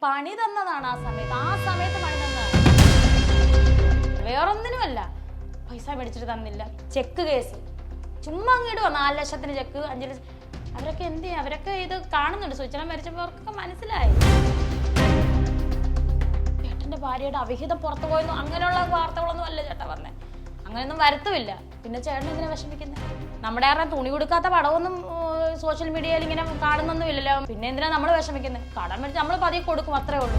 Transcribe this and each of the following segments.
പണി തന്നതാണ് ആ സമയത്ത് പണി തന്നതാണ്. വേറൊന്നിനുമല്ല, പൈസ മേടിച്ചിട്ട് തന്നില്ല. ചെക്ക് കേസ് ചുമ്മാ അങ്ങിടുക, 4 ലക്ഷത്തിന് ചെക്ക്, 5 ലക്ഷം. അവരൊക്കെ എന്ത് ചെയ്യും? അവരൊക്കെ ഇത് കാണുന്നുണ്ട്. സുചന മരിച്ചപ്പോൾ അവർക്കൊക്കെ മനസ്സിലായി. ചേട്ടന്റെ ഭാര്യയുടെ അവിഹിതം പുറത്തു പോയെന്നോ അങ്ങനെയുള്ള വാർത്തകളൊന്നും അല്ല ചേട്ടാ വന്നേ. അങ്ങനെയൊന്നും വരുത്തുമില്ല. പിന്നെ ചേട്ടൻ എന്തിനാ വിഷമിക്കുന്നത്? നമ്മുടെ ആരുടെ തുണി കൊടുക്കാത്ത പടമൊന്നും സോഷ്യൽ മീഡിയയിൽ ഇങ്ങനെ കാണുന്നൊന്നും ഇല്ലല്ലോ. പിന്നെ എന്തിനാ നമ്മൾ വിഷമിക്കുന്നത്? കടം മേടിച്ച് നമ്മൾ പതിയെ കൊടുക്കും, അത്രേ ഉള്ളൂ.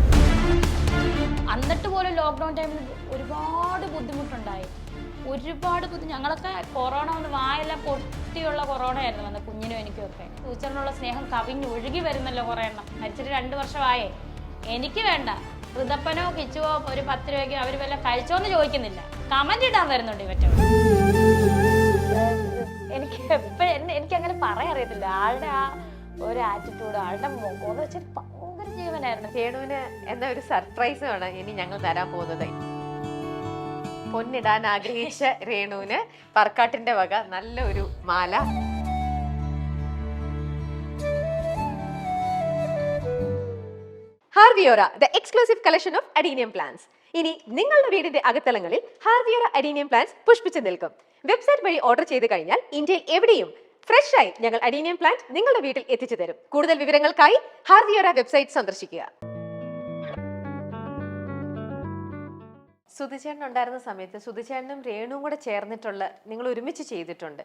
എന്നിട്ട് പോലും ലോക്ക്ഡൗൺ ടൈമിൽ ഒരുപാട് ബുദ്ധിമുട്ടുണ്ടായി. ഞങ്ങളൊക്കെ കൊറോണ വന്ന് വായെല്ലാം പൊട്ടിയുള്ള കൊറോണ ആയിരുന്നു വന്നത്, കുഞ്ഞിനും എനിക്കും ഒക്കെ. ഫ്യൂച്ചറിനുള്ള സ്നേഹം കവിഞ്ഞൊഴുകി വരുന്നല്ലോ കുറേ എണ്ണം. മരിച്ചിട്ട് 2 വർഷമായേ. എനിക്ക് വേണ്ട, ഋതപ്പനോ കിച്ചുവോ ഒരു 10 രൂപയ്ക്കോ അവർ വല്ല കഴിച്ചോന്ന് ചോദിക്കുന്നില്ല, കമന്റ് ഇടാൻ വരുന്നുണ്ട് ഇവറ്റോ. എനിക്ക് അങ്ങനെ പറയാൻ അറിയത്തില്ല. ആളുടെ ആ ഒരു ആറ്റിറ്റ്യൂഡ്, ആളുടെ മുഖം വെച്ചിട്ട് ഭയങ്കര ജീവനായിരുന്നു. രേണുവിന് എന്ന ഒരു സർപ്രൈസാണ് ഇനി ഞങ്ങൾ തരാൻ പോകുന്നത്. പൊന്നിടാൻ ആഗ്രഹിച്ച രേണുവിന് പറക്കാട്ടിന്റെ വക നല്ല ഒരു മാല. ഹാർവിയോറ, the exclusive collection of adenium plants. ഇനി നിങ്ങളുടെ വീടിന്റെ അകത്തളങ്ങളിൽ ഹാർവിയോറ അഡീനിയം പ്ലാന്റ്സ് പുഷ്പിച്ചു നിൽക്കും. വെബ്സൈറ്റ് വഴി ഓർഡർ ചെയ്ത് കഴിഞ്ഞാൽ ഇന്ത്യയിൽ എവിടെയും ഫ്രഷ് ആയി ഞങ്ങൾ അഡീനിയം പ്ലാന്റ് നിങ്ങളുടെ വീട്ടിൽ എത്തിച്ചു തരും. കൂടുതൽ വിവരങ്ങൾക്കായി ഹാർവിയോറ വെബ്സൈറ്റ് സന്ദർശിക്കുക. സുധിചേട്ടൻ ഉണ്ടായിരുന്ന സമയത്ത് സുധിചേട്ടനും രേണുവും കൂടെ ചേർന്നിട്ടുള്ള നിങ്ങൾ ഒരുമിച്ച് ചെയ്തിട്ടുണ്ട്.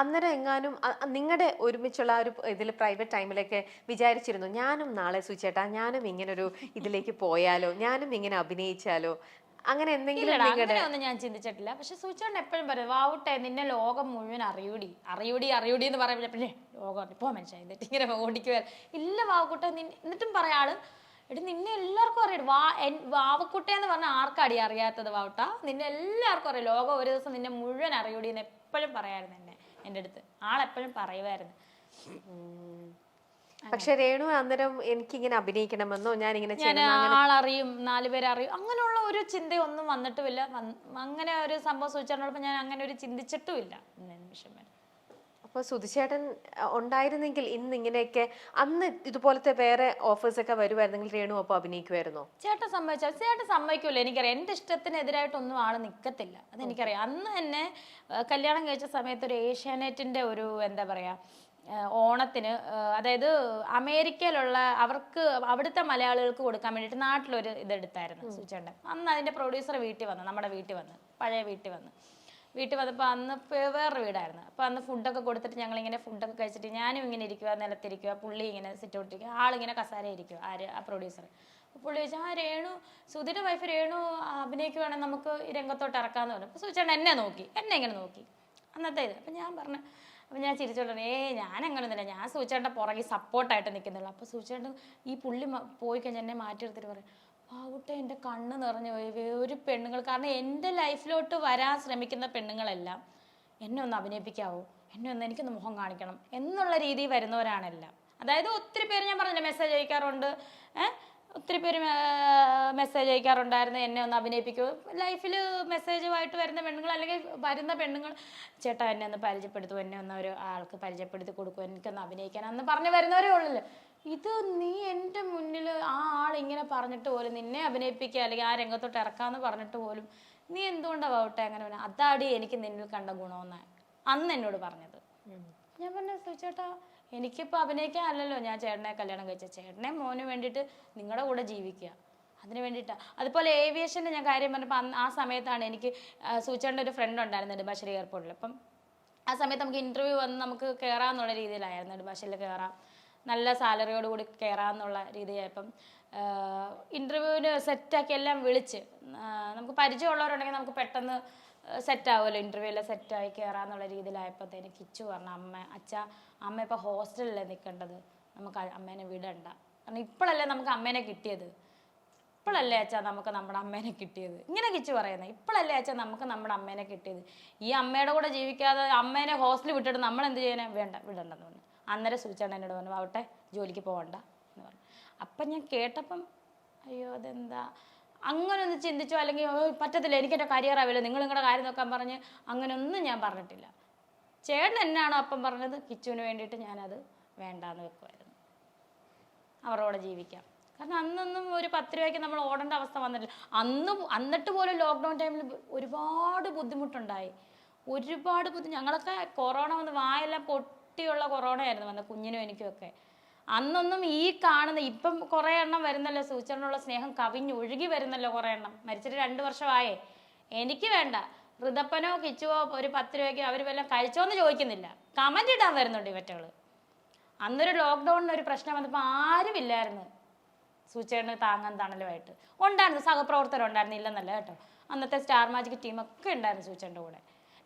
അന്നേരം എങ്ങാനും നിങ്ങളുടെ ഒരുമിച്ചുള്ള ഒരു ഇതിൽ പ്രൈവറ്റ് ടൈമിലൊക്കെ വിചാരിച്ചിരുന്നു, ഞാനും നാളെ സുധിചേട്ടാ ഞാനും ഇങ്ങനെ ഒരു ഇതിലേക്ക് പോയാലോ, ഞാനും ഇങ്ങനെ അഭിനയിച്ചാലോ, അങ്ങനെ എന്തെങ്കിലും? ഒന്നും ഞാൻ ചിന്തിച്ചിട്ടില്ല. പക്ഷെ സുചേട്ടൻ എപ്പോഴും പറയും, വാവുട്ടെ നിന്നെ ലോകം മുഴുവൻ അറിയൂടി എന്ന് പറയുമ്പോൾ പിന്നെ ലോകം ഇപ്പോ മനുഷ്യ എന്നിട്ട് ഇങ്ങനെ ഓടിക്കുക ഇല്ല വാവുക്കുട്ടെ. എന്നിട്ടും പറയാള്, എടി നിന്നെ എല്ലാവർക്കും അറിയാം. വാവക്കുട്ടെ എന്ന് പറഞ്ഞാൽ ആർക്കടി അറിയാത്തത് വാവട്ട? നിന്നെ എല്ലാവർക്കും അറിയാം. ലോകം ഒരു ദിവസം നിന്നെ മുഴുവൻ അറിയൂടി എന്ന് എപ്പോഴും പറയായിരുന്നു എൻ്റെ അടുത്ത്. ആളെപ്പോഴും പറയുമായിരുന്നു. പക്ഷെ രേണു അന്നേരം എനിക്കിങ്ങനെ അഭിനയിക്കണമെന്നോ ഞാനിങ്ങനെ ആളറിയും 4 പേരെ അറിയും അങ്ങനെയുള്ള ഒരു ചിന്തയൊന്നും വന്നിട്ടുമില്ല. അങ്ങനെ ഒരു സംഭവം സൂചിച്ചപ്പോൾ ഞാൻ അങ്ങനെ ഒരു ചിന്തിച്ചിട്ടുമില്ല നിമിഷം വരെ. അപ്പൊ സുധിചേട്ടൻ ഉണ്ടായിരുന്നെങ്കിൽ ഇന്ന് ഇങ്ങനെയൊക്കെ അന്ന് ഇതുപോലത്തെ വേറെ ഓഫേഴ്സ് ഒക്കെ വരുമായിരുന്നെങ്കിൽ രേണു അപ്പൊ അഭിനയിക്കുമായിരുന്നോ? ചേട്ടൻ സമ്മതിക്കൂല. എനിക്കറിയാം എന്റെ ഇഷ്ടത്തിനെതിരായിട്ടൊന്നും ആള് നിക്കത്തില്ല, അതെനിക്കറിയാം. അന്ന് തന്നെ കല്യാണം കഴിച്ച സമയത്ത് ഒരു ഏഷ്യാനെറ്റിന്റെ ഒരു എന്താ പറയാ ഓണത്തിന്, അതായത് അമേരിക്കയിലുള്ള അവർക്ക് അവിടുത്തെ മലയാളികൾക്ക് കൊടുക്കാൻ വേണ്ടിയിട്ട് നാട്ടിലൊരു ഇതെടുത്തായിരുന്നു സുചേട്ടൻ. അന്ന് അതിന്റെ പ്രൊഡ്യൂസർ വീട്ടിൽ വന്നു, നമ്മുടെ വീട്ടിൽ വന്ന്, പഴയ വീട്ടിൽ വന്നപ്പോൾ അന്ന് വേറൊരു വീടായിരുന്നു. അപ്പോൾ അന്ന് ഫുഡൊക്കെ കൊടുത്തിട്ട് ഞങ്ങളിങ്ങനെ ഫുഡൊക്കെ കഴിച്ചിട്ട് ഞാനും ഇങ്ങനെ ഇരിക്കുക, നിലത്തിരിക്കുക, പുള്ളി ഇങ്ങനെ സിറ്റൗട്ടിരിക്കുക, ആളിങ്ങനെ കസാര ഇരിക്കുക, ആ പ്രൊഡ്യൂസർ. പുള്ളി ചോദിച്ചാൽ രേണു, സുധിയുടെ വൈഫ് രേണു അഭിനയിക്കുവാണെങ്കിൽ നമുക്ക് ഈ രംഗത്തോട്ട് ഇറക്കാമെന്ന് പറഞ്ഞു. അപ്പോൾ സുചേട്ടൻ എന്നെ ഇങ്ങനെ നോക്കി അന്നത്തെ ഇത്. അപ്പം ഞാൻ ചിരിച്ചോളൂ, ഞാൻ അങ്ങനെയൊന്നുമില്ല, ഞാൻ സൂചേട്ടൻ്റെ പുറകെ സപ്പോർട്ടായിട്ട് നിൽക്കുന്നുള്ളൂ. അപ്പോൾ സൂചേട്ടൻ ഈ പുള്ളി പോയി കഴിഞ്ഞാൽ എന്നെ മാറ്റിയെടുത്തിട്ട് പറയും, പാവട്ടെ എൻ്റെ കണ്ണ് നിറഞ്ഞു പോയി ഒരു പെണ്ണുങ്ങൾ. കാരണം എൻ്റെ ലൈഫിലോട്ട് വരാൻ ശ്രമിക്കുന്ന പെണ്ണുങ്ങളെല്ലാം എന്നെ ഒന്ന് അഭിനയിപ്പിക്കാവോ, എനിക്കൊന്ന് മുഖം കാണിക്കണം എന്നുള്ള രീതിയിൽ വരുന്നവരാണെല്ലാം. അതായത് ഒത്തിരി പേര് ഞാൻ പറഞ്ഞില്ല മെസ്സേജ് അയക്കാറുണ്ട്, ഒത്തിരി പേര് മെസ്സേജ് അയക്കാറുണ്ടായിരുന്നു എന്നെ ഒന്ന് അഭിനയിപ്പിക്കുമോ. ലൈഫിൽ മെസ്സേജുമായിട്ട് വരുന്ന പെണ്ണുങ്ങൾ അല്ലെങ്കിൽ വരുന്ന പെണ്ണുങ്ങൾ, ചേട്ടാ എന്നെ ഒന്ന് പരിചയപ്പെടുത്തുമോ, എന്നെ ഒന്ന് ഒരു ആൾക്ക് പരിചയപ്പെടുത്തി കൊടുക്കുമോ, എനിക്കൊന്ന് അഭിനയിക്കാൻ അന്ന് പറഞ്ഞു വരുന്നവരേ ഉള്ളല്ലോ. ഇത് നീ എൻ്റെ മുന്നിൽ ആ ആളിങ്ങനെ പറഞ്ഞിട്ട് പോലും നിന്നെ അഭിനയിപ്പിക്കുക അല്ലെങ്കിൽ ആ രംഗത്തോട്ട് ഇറക്കാമെന്ന് പറഞ്ഞിട്ട് പോലും നീ എന്തുകൊണ്ടാണ് വാവട്ടെ അങ്ങനെ പറഞ്ഞാൽ, അതാടി എനിക്ക് നിന്നിൽ കണ്ട ഗുണമെന്നാണ് അന്ന് എന്നോട് പറഞ്ഞത്. ഞാൻ പറഞ്ഞു, ചേട്ടാ എനിക്കിപ്പോൾ അഭിനയിക്കാൻ അല്ലല്ലോ ഞാൻ ചേട്ടനെ കല്യാണം കഴിച്ച, ചേട്ടനെ മോന് വേണ്ടിയിട്ട് നിങ്ങളുടെ കൂടെ ജീവിക്കുക, അതിന് വേണ്ടിയിട്ടാണ്. അതുപോലെ ഏവിയേഷൻ്റെ ഞാൻ കാര്യം പറഞ്ഞപ്പോൾ ആ സമയത്താണ് എനിക്ക് സൂചേട്ടൻ്റെ ഒരു ഫ്രണ്ട് ഉണ്ടായിരുന്നു നെടുമ്പാശ്ശേരി എയർപോർട്ടിൽ. അപ്പം ആ സമയത്ത് നമുക്ക് ഇൻ്റർവ്യൂ വന്ന് നമുക്ക് കയറാമെന്നുള്ള രീതിയിലായിരുന്നു, നെടുമ്പാശ്ശേരിയിൽ കയറാം, നല്ല സാലറിയോട് കൂടി കയറാമെന്നുള്ള രീതിയായപ്പം ഇൻ്റർവ്യൂവിന് സെറ്റാക്കി എല്ലാം വിളിച്ച്, നമുക്ക് പരിചയമുള്ളവരുണ്ടെങ്കിൽ നമുക്ക് പെട്ടെന്ന് സെറ്റാവുമല്ലോ, ഇൻ്റർവ്യൂ എല്ലാം സെറ്റായി കയറാമെന്നുള്ള രീതിയിലായപ്പോഴത്തേന് കിച്ചു പറഞ്ഞു, അമ്മ ഇപ്പോൾ ഹോസ്റ്റലിലല്ലേ നിൽക്കേണ്ടത്, നമുക്ക് അമ്മേനെ വിടണ്ട, കാരണം ഇപ്പോഴല്ലേ നമുക്ക് അമ്മേനെ കിട്ടിയത്, ഇപ്പോഴല്ലേ അച്ഛാ നമുക്ക് നമ്മുടെ അമ്മേനെ കിട്ടിയത്, ഇങ്ങനെ കിച്ചു പറയുന്നത്, ഇപ്പോഴല്ലേ അച്ഛാ നമുക്ക് നമ്മുടെ അമ്മേനെ കിട്ടിയത്, ഈ അമ്മയുടെ കൂടെ ജീവിക്കാതെ അമ്മേനെ ഹോസ്റ്റലിൽ വിട്ടിട്ട് നമ്മൾ എന്ത് ചെയ്യാനേ വിടണ്ടെന്ന് പറഞ്ഞു. അന്നേരം സൂചേട്ടൻ എന്നോട് പറഞ്ഞു, ആവട്ടെ ജോലിക്ക് പോകണ്ട എന്ന് പറഞ്ഞു. അപ്പം ഞാൻ കേട്ടപ്പം അയ്യോ അതെന്താ അങ്ങനെ ഒന്ന് ചിന്തിച്ചോ, അല്ലെങ്കിൽ പറ്റത്തില്ല എനിക്കെൻ്റെ കരിയർ ആവില്ല, നിങ്ങളുടെ കാര്യം നോക്കാൻ പറഞ്ഞ് അങ്ങനെയൊന്നും ഞാൻ പറഞ്ഞിട്ടില്ല. ചേട്ടൻ എന്നാണോ അപ്പം പറഞ്ഞത് കിച്ചുവിന് വേണ്ടിയിട്ട് ഞാനത് വേണ്ടാന്ന് വെക്കുമായിരുന്നു, അവരോട് ജീവിക്കാം. കാരണം അന്നൊന്നും ഒരു 10 രൂപയ്ക്ക് നമ്മൾ ഓടേണ്ട അവസ്ഥ വന്നിട്ടില്ല. എന്നിട്ട് പോലും ലോക്ക്ഡൗൺ ടൈമിൽ ഒരുപാട് ബുദ്ധിമുട്ടുണ്ടായി. ഒരുപാട് ഞങ്ങളൊക്കെ കൊറോണ വന്ന് വായെല്ലാം പൊട്ടിയുള്ള കൊറോണ ആയിരുന്നു വന്നത്, കുഞ്ഞിനും എനിക്കുമൊക്കെ. അന്നൊന്നും ഈ കാണുന്ന ഇപ്പം കുറേ എണ്ണം വരുന്നല്ലോ, സൂചനയുള്ള സ്നേഹം കവിഞ്ഞൊഴുകി വരുന്നല്ലോ കുറേ എണ്ണം. മരിച്ചിട്ട് 2 വർഷമായേ. എനിക്ക് വേണ്ട, ഋതപ്പനോ കിച്ചുവോ ഒരു 10 രൂപയ്ക്ക് അവർ വല്ലതും കഴിച്ചോന്ന് ചോദിക്കുന്നില്ല, കമന്റ് ഇടാൻ വരുന്നുണ്ട് ഇവറ്റകള്. അന്നൊരു ലോക്ക്ഡൗണിന് ഒരു പ്രശ്നം വന്നപ്പോൾ ആരുമില്ലായിരുന്നു സൂചേട്ടന് താങ്ങാൻ തണലുമായിട്ട്. ഉണ്ടായിരുന്നു, സഹപ്രവർത്തകരുണ്ടായിരുന്നു, ഇല്ലെന്നല്ല കേട്ടോ. അന്നത്തെ സ്റ്റാർ മാജിക് ടീമൊക്കെ ഉണ്ടായിരുന്നു സൂചേട്ടൻ്റെ കൂടെ.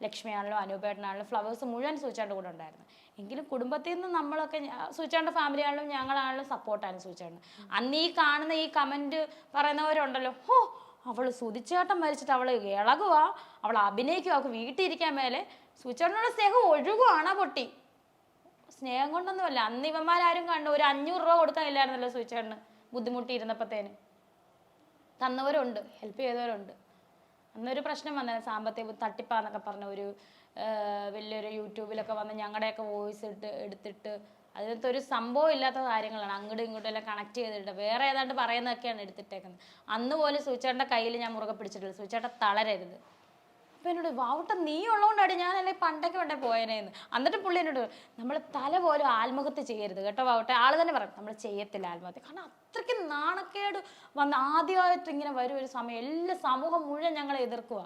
ലക്ഷ്മിയാണെങ്കിലും അനൂപേട്ടനാണെങ്കിലും ഫ്ലവേഴ്സ് മുഴുവൻ സൂചേട്ടൻ്റെ കൂടെ ഉണ്ടായിരുന്നു. എങ്കിലും കുടുംബത്തിൽ നിന്ന് നമ്മളൊക്കെ, സൂചേട്ടൻ്റെ ഫാമിലി ആണെങ്കിലും ഞങ്ങളാണെങ്കിലും സപ്പോർട്ടായിരുന്നു സൂചേട്ടന്. അന്ന് ഈ കാണുന്ന ഈ കമന്റ് പറയുന്നവരുണ്ടല്ലോ, ഹോ അവൾ സുധിച്ചേട്ടൻ മരിച്ചിട്ട് അവൾ ഇളകുക, അവൾ അഭിനയിക്കുക, അവൾക്ക് വീട്ടിൽ ഇരിക്കാൻ മേലെ. സൂചേട്ടനുള്ള സ്നേഹം ഒഴുകുവാണ് പൊട്ടി. സ്നേഹം കൊണ്ടൊന്നുമല്ല. അന്ന് ഇവന്മാരും കണ്ടു ഒരു 500 രൂപ കൊടുക്കാനില്ലായിരുന്നല്ലോ സൂചേട്ടന് ബുദ്ധിമുട്ടിയിരുന്നപ്പോഴത്തേന്. തന്നവരുണ്ട്, ഹെൽപ്പ് ചെയ്തവരുണ്ട്. അന്നൊരു പ്രശ്നം വന്നത് സാമ്പത്തിക തട്ടിപ്പാന്നൊക്കെ പറഞ്ഞ ഒരു വലിയൊരു യൂട്യൂബിലൊക്കെ വന്ന് ഞങ്ങളുടെയൊക്കെ വോയിസ് എടുത്തിട്ട് അതിനകത്ത് ഒരു സംഭവം ഇല്ലാത്ത കാര്യങ്ങളാണ് അങ്ങോട്ടും ഇങ്ങോട്ടും എല്ലാം കണക്ട് ചെയ്തിട്ട് വേറെ ഏതാണ്ട് പറയുന്നതൊക്കെയാണ് എടുത്തിട്ടേക്കുന്നത്. അന്ന് പോലും സൂചേട്ടൻ്റെ കയ്യിൽ ഞാൻ മുറുകെ പിടിച്ചിട്ടുള്ളൂ, സൂചേട്ടൻ തളരരുത്. അപ്പം എന്നോട് വാവട്ട നീ ഉള്ളതുകൊണ്ടാണ് ഞാനല്ലേ പണ്ടൊക്കെ വേണ്ടേ പോയനേന്ന്. എന്നിട്ട് പുള്ളി എന്നോട് നമ്മൾ തല പോലും ആത്മഹത്യ ചെയ്യരുത് കേട്ടോ വാവട്ടെ. ആൾ തന്നെ പറയും നമ്മൾ ചെയ്യത്തില്ല ആത്മഹത്യ. കാരണം അത്രയ്ക്ക് നാണക്കേട് വന്ന് ആദ്യമായിട്ട് ഇങ്ങനെ വരും ഒരു സമയം. എല്ലാ സമൂഹം മുഴുവൻ ഞങ്ങളെ എതിർക്കുക.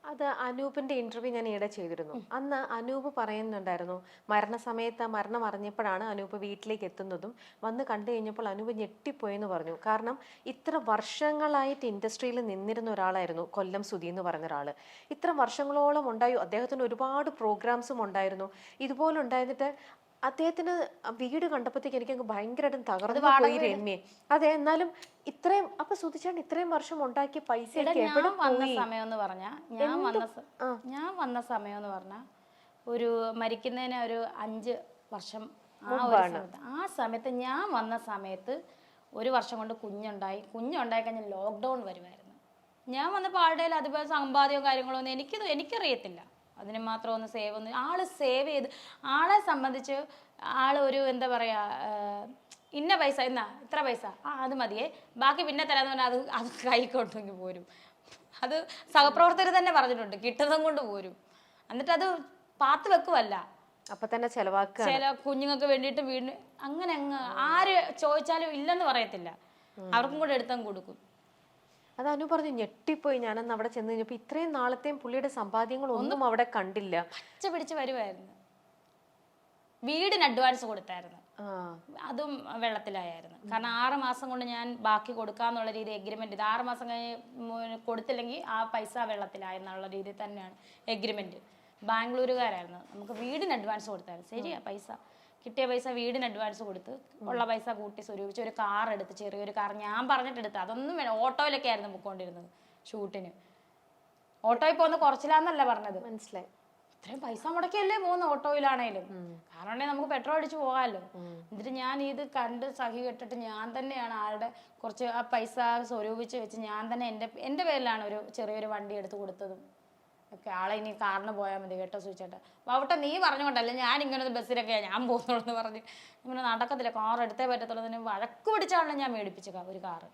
അത് അനൂപിന്റെ ഇന്റർവ്യൂ ഞാൻ ഈയിടെ ചെയ്തിരുന്നു. അന്ന് അനൂപ് പറയുന്നുണ്ടായിരുന്നു, മരണസമയത്ത് മരണം അറിഞ്ഞപ്പോഴാണ് അനൂപ് വീട്ടിലേക്ക് എത്തുന്നതും വന്ന് കണ്ടു കഴിഞ്ഞപ്പോൾ അനൂപ് ഞെട്ടിപ്പോയെന്ന് പറഞ്ഞു. കാരണം ഇത്ര വർഷങ്ങളായിട്ട് ഇൻഡസ്ട്രിയിൽ നിന്നിരുന്ന ഒരാളായിരുന്നു കൊല്ലം സുധി എന്ന് പറഞ്ഞ ഒരാള്. ഇത്ര വർഷങ്ങളോളം ഉണ്ടായി, അദ്ദേഹത്തിന് ഒരുപാട് പ്രോഗ്രാംസും ഉണ്ടായിരുന്നു. ഇതുപോലെ ഉണ്ടായിരുന്നിട്ട് അദ്ദേഹത്തിന് വീട് കണ്ടപ്പോഴത്തേക്ക് എനിക്ക് ഭയങ്കരമായിട്ടും തകർന്നു പോയി രമ്യെ. അതെ, എന്നാലും ഇത്രയും അപ്പൊ സുധിച്ചാണ്ട് ഇത്രയും വർഷം ഉണ്ടാക്കിയ പൈസ ഞാൻ വന്ന സമയം എന്ന് പറഞ്ഞാൽ ഞാൻ വന്ന സമയം എന്ന് പറഞ്ഞാൽ ഒരു മരിക്കുന്നതിന് ഒരു 5 വർഷം ആ സമയത്ത് ഞാൻ വന്ന സമയത്ത് 1 വർഷം കൊണ്ട് കുഞ്ഞുണ്ടായി കഴിഞ്ഞാൽ ലോക്ക്ഡൗൺ വരുമായിരുന്നു. ഞാൻ വന്നപ്പോൾ ആളുടെ അതുപോലെ സമ്പാദ്യവും കാര്യങ്ങളോ ഒന്നും എനിക്കറിയത്തില്ല. അതിന് മാത്രം ഒന്ന് ആള് സേവ് ചെയ്ത്, ആളെ സംബന്ധിച്ച് ആള് ഒരു എന്താ പറയാ, ഇന്ന പൈസ എന്നാ ഇത്ര പൈസ അത് മതിയേ, ബാക്കി പിന്നെ തരാന്ന് പറഞ്ഞാൽ അത് കൈ കൊണ്ടെങ്കിൽ പോരും. അത് സഹപ്രവർത്തകർ തന്നെ പറഞ്ഞിട്ടുണ്ട്, കിട്ടുന്നതും കൊണ്ട് പോരും. എന്നിട്ട് അത് പാത്ത് വെക്കുവല്ല, അപ്പൊ തന്നെ ചെലവാക്കുക. ചില കുഞ്ഞുങ്ങൾക്ക് വേണ്ടിയിട്ട് വീടിന് അങ്ങനെ ആര് ചോദിച്ചാലും ഇല്ലെന്ന് പറയത്തില്ല, അവർക്കും കൂടെ എടുത്തങ്ങ് കൊടുക്കും. അത് അനു പറഞ്ഞു ഞെട്ടിപ്പോയി. ഞാനന്ന് അവിടെ ചെന്ന് കഴിഞ്ഞപ്പോ ഇത്രയും നാളത്തെയും പുള്ളിയുടെ സമ്പാദ്യങ്ങളൊന്നും അവിടെ കണ്ടില്ല. പച്ച പിടിച്ച് വരുമായിരുന്നു. വീടിന് അഡ്വാൻസ് കൊടുത്തായിരുന്നു, അതും വെള്ളത്തിലായിരുന്നു. കാരണം 6 മാസം കൊണ്ട് ഞാൻ ബാക്കി കൊടുക്കാന്നുള്ള രീതി എഗ്രിമെന്റ് ചെയ്ത്, 6 മാസം കഴിഞ്ഞ് കൊടുത്തില്ലെങ്കിൽ ആ പൈസ വെള്ളത്തിലായെന്നുള്ള രീതിയിൽ തന്നെയാണ് എഗ്രിമെന്റ്. ബാംഗ്ലൂരുകാരായിരുന്നു, നമുക്ക് വീടിന് അഡ്വാൻസ് കൊടുത്തായിരുന്നു. ശരിയാ, പൈസ കിട്ടിയ പൈസ വീടിന് അഡ്വാൻസ് കൊടുത്ത് ഉള്ള പൈസ കൂട്ടി സ്വരൂപിച്ച് ഒരു കാർ എടുത്ത്, ചെറിയൊരു കാർ ഞാൻ പറഞ്ഞിട്ടെടുത്ത്. അതൊന്നും വേണം, ഓട്ടോയിലൊക്കെ ആയിരുന്നു പോയിക്കൊണ്ടിരുന്നത് ഷൂട്ടിന്. ഓട്ടോയിൽ പോകുന്ന കുറച്ചില്ലാന്നല്ല പറഞ്ഞത്, മനസ്സിലായി. ഇത്രയും പൈസ മുടക്കിയല്ലേ പോകുന്ന ഓട്ടോയിലാണേലും, കാരണം നമുക്ക് പെട്രോൾ അടിച്ച് പോകാമല്ലോ. എന്നിട്ട് ഞാൻ ഇത് കണ്ട് സഹി കെട്ടിട്ട് ഞാൻ തന്നെയാണ് ആളുടെ കുറച്ച് ആ പൈസ സ്വരൂപിച്ച് വെച്ച് ഞാൻ തന്നെ എൻ്റെ പേരിലാണ് ഒരു ചെറിയൊരു വണ്ടി എടുത്ത് കൊടുത്തതും ഒക്കെ. ആളെ ഇനി കാറിന് പോയാൽ മതി കേട്ടോ സൂചിച്ചേട്ടാ, വാവട്ടെ നീ പറഞ്ഞുകൊണ്ടല്ലേ ഞാൻ ഇങ്ങനെ ബസ്സിലൊക്കെ ഞാൻ പോകുന്നുള്ളൂ എന്ന് പറഞ്ഞ് ഇങ്ങനെ നടക്കത്തില്ല, കാർ എടുത്തേ പറ്റത്തുള്ളതിന് വഴക്ക് പിടിച്ചാണല്ലോ ഞാൻ മേടിപ്പിച്ച ഒരു കാറ്,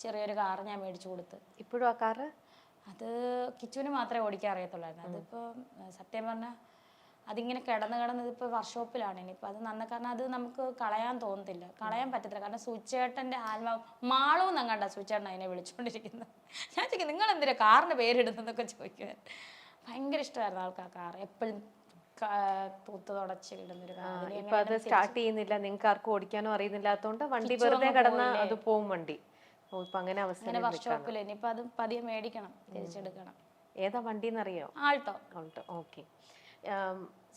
ചെറിയൊരു കാറ് ഞാൻ മേടിച്ചു കൊടുത്ത്. ഇപ്പോഴും ആ കാറ് അത് കിച്ചുവിന് മാത്രമേ ഓടിക്കാൻ അറിയത്തുള്ളായിരുന്നു. അതിപ്പോൾ സത്യം പറഞ്ഞാൽ അതിങ്ങനെ കിടന്ന് ഇതിപ്പോൾ വർക്ക്ഷോപ്പിലാണ്. ഇനിയിപ്പോൾ അത് കാരണം അത് നമുക്ക് കളയാൻ തോന്നത്തില്ല, കളയാൻ പറ്റത്തില്ല. കാരണം സുചേട്ടൻ്റെ ആത്മാവ് മാളവും നങ്ങണ്ട സുചേട്ടൻ അതിനെ വിളിച്ചുകൊണ്ടിരിക്കുന്നത്. ഞാൻ ചോദിക്കും നിങ്ങൾ എന്തിനാ കാറിൻ്റെ പേരിടുന്നതൊക്കെ ചോദിക്കുക. ഭയങ്കര ഇഷ്ടമായിരുന്നു ആൾക്ക് ആ കാർ, എപ്പോഴും തൂത്ത് തുടച്ച് ഇടുന്നൊരു കാർ. ഇപ്പൊ അത് സ്റ്റാർട്ട് ചെയ്യുന്നില്ല, നിങ്ങൾക്ക് ആർക്കും ഓടിക്കാനോ അറിയുന്നില്ലാത്തതുകൊണ്ട് വണ്ടി വെറുതെ കിടന്ന അത് പോവും വണ്ടി. അങ്ങനെ അവസ്ഥ വർക്ക്ഷോപ്പില് ഇനിയിപ്പോ അത് പതിയെ മേടിക്കണം, തിരിച്ചെടുക്കണം. ഏതാ വണ്ടി എന്നറിയോ? ആൾട്ടോ. ഓക്കെ.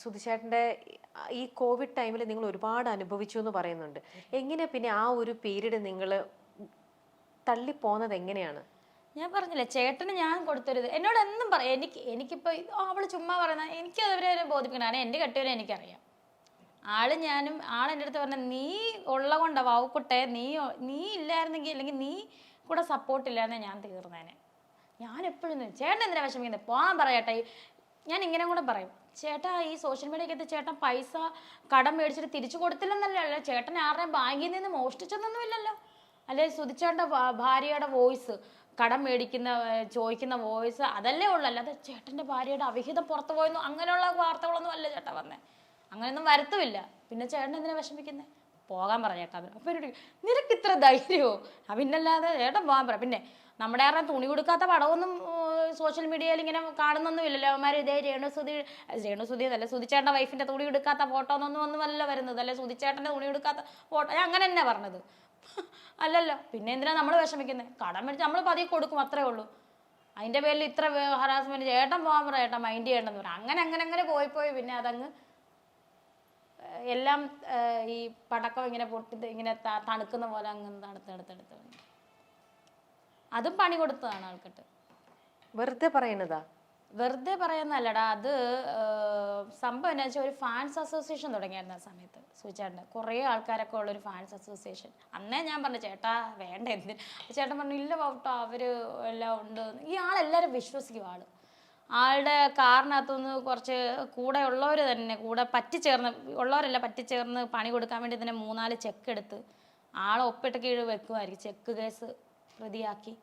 സുധിച്ചേട്ടൻ്റെ ഈ കോവിഡ് ടൈമിൽ നിങ്ങൾ ഒരുപാട് അനുഭവിച്ചു എന്ന് പറയുന്നുണ്ട്. എങ്ങനെ പിന്നെ ആ ഒരു പീരീഡ് നിങ്ങൾ തള്ളിപ്പോന്നത് എങ്ങനെയാണ്? ഞാൻ പറഞ്ഞില്ലേ ചേട്ടന് ഞാൻ കൊടുത്തരുത്, എന്നോട് എന്നും പറയാം. എനിക്കിപ്പോൾ അവള് ചുമ്മാ പറയുന്ന എനിക്ക് അവരെ ബോധിപ്പിക്കണം. കാരണം എൻ്റെ കെട്ടിയവരെ എനിക്കറിയാം. ഞാനും ആളെൻ്റെ അടുത്ത് പറഞ്ഞ നീ ഉള്ള കൊണ്ടാ വാവുക്കുട്ടെ, നീ ഇല്ലായിരുന്നെങ്കിൽ അല്ലെങ്കിൽ നീ കൂടെ സപ്പോർട്ട് ഇല്ലായിരുന്നെ ഞാൻ തീർന്നേനെ. ഞാൻ എപ്പോഴും ചേട്ടൻ എന്തിനാ വിഷമിക്കുന്നത്, പോകാൻ പറയട്ടെ. ഞാൻ ഇങ്ങനെ കൂടെ പറയും, ചേട്ടാ ഈ സോഷ്യൽ മീഡിയക്കകത്ത് ചേട്ടൻ പൈസ കടം മേടിച്ചിട്ട് തിരിച്ചു കൊടുത്തില്ലെന്നല്ലോ, ചേട്ടൻ ആരുടെയും ബാങ്കിൽ നിന്ന് മോഷ്ടിച്ചൊന്നുമില്ലല്ലോ. അല്ലെ സുധിച്ചേട്ടൻ്റെ ഭാര്യയുടെ വോയിസ്, കടം മേടിക്കുന്ന ചോദിക്കുന്ന വോയിസ്, അതല്ലേ ഉള്ളു. അല്ലാതെ ചേട്ടൻ്റെ ഭാര്യയുടെ അവിഹിതം പുറത്തു പോയെന്നു അങ്ങനെയുള്ള വാർത്തകളൊന്നും അല്ല ചേട്ടാ വന്നേ. അങ്ങനെയൊന്നും വരുത്തുമില്ല. പിന്നെ ചേട്ടൻ എന്തിനാ വിഷമിക്കുന്നത്? പോകാൻ പറ ചേട്ടാ. അപ്പം നിനക്ക് ഇത്ര ധൈര്യമോ? പിന്നല്ലാതെ ചേട്ടൻ പോകാൻ പറ. പിന്നെ നമ്മുടെ ആരുടെ തുണി കൊടുക്കാത്ത പടമൊന്നും സോഷ്യൽ മീഡിയയിൽ ഇങ്ങനെ കാണുന്നൊന്നും ഇല്ലല്ലോ. അവന്മാർ ഇതേ രേണുസുതി എന്നല്ല, സുധിച്ചേട്ടൻ്റെ വൈഫിൻ്റെ തുണി എടുക്കാത്ത ഫോട്ടോ ഒന്നും അല്ല വരുന്നത്. അല്ലെ സുധിച്ചേട്ടൻ്റെ തുണി എടുക്കാത്ത ഫോട്ടോ, ഞാൻ അങ്ങനെ തന്നെ പറഞ്ഞത് അല്ലല്ലോ. പിന്നെ എന്തിനാ നമ്മൾ വിഷമിക്കുന്നത്? കടം മേടിച്ച് നമ്മൾ പതിയെ കൊടുക്കും, അത്രേ ഉള്ളൂ. അതിൻ്റെ പേരിൽ ഇത്ര ഹറാസ്മെന്റ്. ചേട്ടൻ പോകാൻ പറ, ചേട്ടൻ മൈൻഡ് ചെയ്യണമെന്ന് പറയാം. അങ്ങനെ പോയി പിന്നെ അതങ്ങ് എല്ലാം ഈ പടക്കം ഇങ്ങനെ പൊട്ടി ഇങ്ങനെ തണുക്കുന്ന പോലെ അങ്ങ് തണുത്തെടുത്ത് അതും പണി കൊടുത്തതാണ് ആൾക്കിട്ട്. വെറുതെ പറയുന്നതാ? വെറുതെ പറയുന്നല്ലടാ. അത് സംഭവം എന്താ വെച്ചാൽ ഒരു ഫാൻസ് അസോസിയേഷൻ തുടങ്ങിയായിരുന്നു ആ സമയത്ത്. സുചേട്ടൻ്റെ കുറേ ആൾക്കാരൊക്കെ ഉള്ളൊരു ഫാൻസ് അസോസിയേഷൻ. അന്നേ ഞാൻ പറഞ്ഞു ചേട്ടാ വേണ്ട, എന്തിന്. ചേട്ടൻ പറഞ്ഞു ഇല്ല പോട്ടോ അവർ എല്ലാം ഉണ്ട്. ഈ ആളെല്ലാവരും വിശ്വസിക്കും. ആളുടെ കാറിനകത്തുനിന്ന് കുറച്ച് കൂടെ ഉള്ളവർ തന്നെ ഉള്ളവരല്ല പറ്റിച്ചേർന്ന് പണി കൊടുക്കാൻ വേണ്ടി തന്നെ 3-4 ചെക്ക് എടുത്ത് ആളെ ഒപ്പിട്ട് കീഴ് വെക്കുമായിരിക്കും. Check case പ്രതിയാക്കി.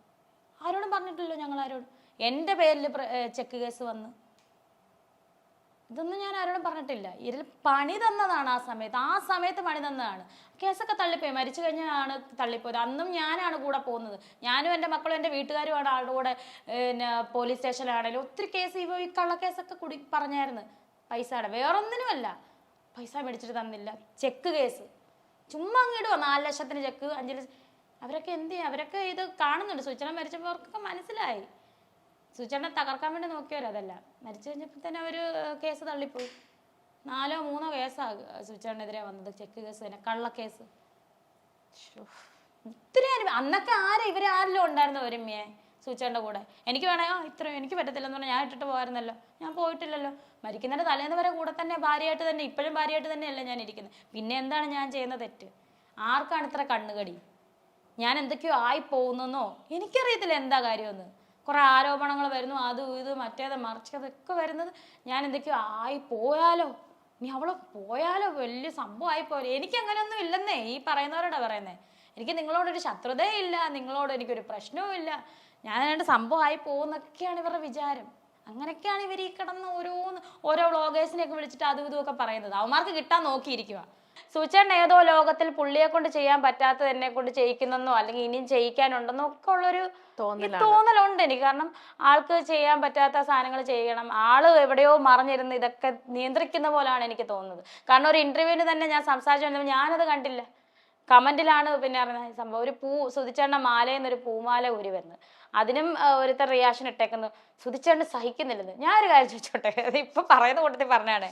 ആരോടും പറഞ്ഞിട്ടില്ലല്ലോ ഞങ്ങൾ ആരോടും. എൻ്റെ പേരിൽ ചെക്ക് കേസ് വന്ന് ഇതൊന്നും ഞാൻ ആരോടും പറഞ്ഞിട്ടില്ല. ഇതിൽ പണി തന്നതാണ് ആ സമയത്ത് പണി തന്നതാണ്. കേസൊക്കെ തള്ളിപ്പോയി. മരിച്ചു കഴിഞ്ഞാണ് തള്ളിപ്പോയത്. അന്നും ഞാനാണ് കൂടെ പോകുന്നത്. ഞാനും എൻ്റെ മക്കളും എൻ്റെ വീട്ടുകാരുമാണ് ആളുടെ കൂടെ. പിന്നെ പോലീസ് സ്റ്റേഷനിലാണെങ്കിലും ഒത്തിരി കേസ് ഈ കള്ളക്കേസൊക്കെ പറഞ്ഞായിരുന്നു. പൈസയുടെ വേറൊന്നിനുമല്ല, പൈസ മേടിച്ചിട്ട് തന്നില്ല. ചെക്ക് കേസ് ചുമ്മാ അങ്ങിടുക. 4 ലക്ഷത്തിന് ചെക്ക്, 5 ലക്ഷം. അവരൊക്കെ എന്ത് ചെയ്യും? അവരൊക്കെ ഇത് കാണുന്നുണ്ട്. സുചേട്ടൻ മരിച്ചപ്പോൾ അവർക്കൊക്കെ മനസ്സിലായി. സുചേട്ടനെ തകർക്കാൻ വേണ്ടി നോക്കിയവരോ അതല്ല. മരിച്ചു കഴിഞ്ഞപ്പോൾ തന്നെ ഒരു കേസ് തള്ളിപ്പോയി. 4-3 കേസാണ് സുചേട്ടനെതിരെ വന്നത്. ചെക്ക് കേസ് തന്നെ, കള്ളക്കേസ്. ഒത്തിരി അന്നൊക്കെ ഇവരാരെല്ലാം ഉണ്ടായിരുന്നു ഒരുമ്മയെ സുചേട്ടൻ്റെ കൂടെ. എനിക്ക് വേണേ ഇത്രയും എനിക്ക് പറ്റത്തില്ലെന്ന് പറഞ്ഞാൽ ഞാൻ ഇട്ടിട്ട് പോകാറുന്നല്ലോ. ഞാൻ പോയിട്ടില്ലല്ലോ. മരിക്കുന്നതിൻ്റെ തലേന്ന് വരെ കൂടെ തന്നെ ഭാര്യയായിട്ട് തന്നെ, ഇപ്പോഴും ഭാര്യയായിട്ട് തന്നെയല്ല ഞാൻ ഇരിക്കുന്നത്. പിന്നെ എന്താണ് ഞാൻ ചെയ്യുന്ന തെറ്റ്? ആർക്കാണ് ഇത്ര കണ്ണുകടി? ഞാൻ എന്തൊക്കെയോ ആയി പോകുന്നെന്നോ എനിക്കറിയത്തില്ല എന്താ കാര്യമെന്ന്. കുറേ ആരോപണങ്ങൾ വരുന്നു, ഇത് മറ്റേത് മറിച്ചതൊക്കെ വരുന്നത്. ഞാൻ എന്തൊക്കെയോ ആയി പോയാലോ, ഇനി അവള് പോയാലോ, വലിയ സംഭവം ആയിപ്പോയാലോ. എനിക്ക് അങ്ങനെയൊന്നും ഇല്ലെന്നേ ഈ പറയുന്നവരോടാ പറയുന്നേ. എനിക്ക് നിങ്ങളോടൊരു ശത്രുതയില്ല, നിങ്ങളോട് എനിക്കൊരു പ്രശ്നവും ഇല്ല. ഞാൻ രണ്ട് സംഭവം ആയി പോകുന്നൊക്കെയാണ് ഇവരുടെ വിചാരം. അങ്ങനെയൊക്കെയാണ് ഇവർ ഈ കിടന്ന് ഓരോ വ്ളോഗേഴ്സിനെയൊക്കെ വിളിച്ചിട്ട് അതും ഇതുമൊക്കെ പറയുന്നത്. അവന്മാർക്ക് കിട്ടാൻ നോക്കിയിരിക്കുക. സുചേട്ടൻ ഏതോ ലോകത്തിൽ പുള്ളിയെ കൊണ്ട് ചെയ്യാൻ പറ്റാത്തത് എന്നെ കൊണ്ട് ചെയ്യിക്കുന്നെന്നോ അല്ലെങ്കിൽ ഇനിയും ചെയ്യിക്കാനുണ്ടെന്നോ ഒക്കെ ഉള്ളൊരു തോന്നലുണ്ട് എനിക്ക്. കാരണം ആൾക്ക് ചെയ്യാൻ പറ്റാത്ത സാധനങ്ങൾ ചെയ്യണം. ആള് എവിടെയോ മറിഞ്ഞിരുന്ന് ഇതൊക്കെ നിയന്ത്രിക്കുന്ന പോലാണ് എനിക്ക് തോന്നുന്നത്. കാരണം ഒരു ഇന്റർവ്യൂവിന് തന്നെ ഞാൻ സംസാരിച്ചു, ഞാനത് കണ്ടില്ല. കമന്റിലാണ് പിന്നെ അറിയുന്ന സംഭവം. ഒരു സുധിച്ചേട്ടൻ്റെ മാലയെന്നൊരു പൂമാല ഊരി വരുന്നത്. അതിനും ഒരുത്തർ റിയാക്ഷൻ ഇട്ടേക്കുന്നു, സുധിച്ചേട്ടൻ സഹിക്കുന്നില്ലെന്ന്. ഞാനൊരു കാര്യം ചോദിച്ചോട്ടെ, അത് ഇപ്പൊ പറയുന്ന കൂട്ടത്തിൽ പറഞ്ഞാണ്.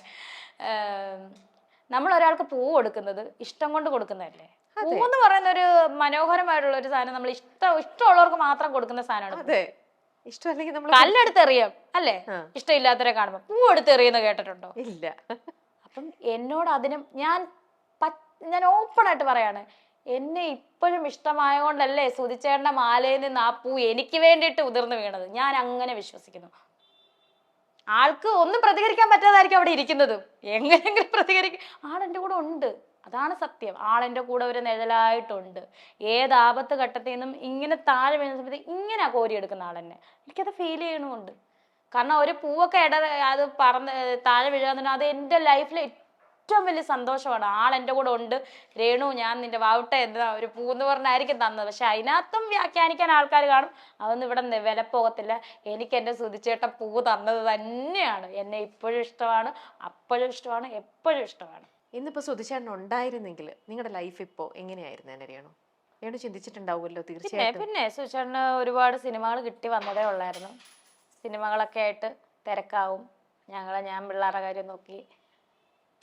നമ്മൾ ഒരാൾക്ക് പൂ കൊടുക്കുന്നത് ഇഷ്ടം കൊണ്ട് കൊടുക്കുന്നതല്ലേ? പൂന്ന് പറയുന്ന ഒരു മനോഹരമായിട്ടുള്ള ഒരു സാധനം, നമ്മൾ ഇഷ്ടമുള്ളവർക്ക് മാത്രം കൊടുക്കുന്ന സാധനമാണ്. കല്ലെടുത്ത് എറിയാം അല്ലേ? ഇഷ്ടമില്ലാത്തവരെ കാണുമ്പോ പൂ എടുത്ത് എറിയുന്ന കേട്ടിട്ടുണ്ടോ? ഇല്ല. അപ്പം എന്നോട് അതിനും ഞാൻ ഓപ്പൺ ആയിട്ട് പറയാണ്, എന്നെ ഇപ്പോഴും ഇഷ്ടമായതുകൊണ്ടല്ലേ സുധിച്ചേട്ടൻ്റെ മാലയിൽ നിന്ന് ആ പൂ എനിക്ക് വേണ്ടിയിട്ട് ഉതിർന്നു വീണത്. ഞാൻ അങ്ങനെ വിശ്വസിക്കുന്നു. ആൾക്ക് ഒന്നും പ്രതികരിക്കാൻ പറ്റാതായിരിക്കും അവിടെ ഇരിക്കുന്നത്. എങ്ങനെയെങ്കിലും പ്രതികരിക്കും. ആളെൻ്റെ കൂടെ ഉണ്ട്, അതാണ് സത്യം. ആളെൻ്റെ കൂടെ ഒരു നിഴലായിട്ടുണ്ട്. ഏത് ആപത്ത് ഘട്ടത്തിൽ നിന്നും ഇങ്ങനെ താഴെ വീഴുന്ന സമയത്ത് ഇങ്ങനെ കോരിയെടുക്കുന്ന ആളെന്നെ എനിക്കത് ഫീൽ ചെയ്യണമുണ്ട്. കാരണം ഒരു പൂവൊക്കെ അത് താഴെ വീഴുക, അത് എൻ്റെ ലൈഫിലെ ഏറ്റവും വലിയ സന്തോഷമാണ്. ആളെൻ്റെ കൂടെ ഉണ്ട്. രേണു ഞാൻ നിന്റെ വാവട്ടെ എന്താ ഒരു പൂന്ന് പറഞ്ഞായിരിക്കും തന്നത്. പക്ഷെ അതിനകത്തും വ്യാഖ്യാനിക്കാൻ ആൾക്കാർ കാണും. അതൊന്നും ഇവിടെ വില പോകത്തില്ല. എനിക്ക് എൻ്റെ സുധിച്ചേട്ടൻ പൂ തന്നത് തന്നെയാണ്. എന്നെ ഇപ്പോഴും ഇഷ്ടമാണ്, അപ്പോഴും ഇഷ്ടമാണ്, എപ്പോഴും ഇഷ്ടമാണ്. ഇന്നിപ്പോൾ സുധിച്ചേട്ടൻ ഉണ്ടായിരുന്നെങ്കിൽ നിങ്ങളുടെ ലൈഫ് ഇപ്പോൾ എങ്ങനെയായിരുന്നു രേണു? രേണു ചിന്തിച്ചിട്ടുണ്ടാവുമല്ലോ തീർച്ചയായിട്ടും. പിന്നെ സുധിച്ചേട്ടന് ഒരുപാട് സിനിമകൾ കിട്ടി വന്നതേ ഉള്ളായിരുന്നു. സിനിമകളൊക്കെ ആയിട്ട് തിരക്കാവും. ഞാൻ പിള്ളേരുടെ കാര്യം നോക്കി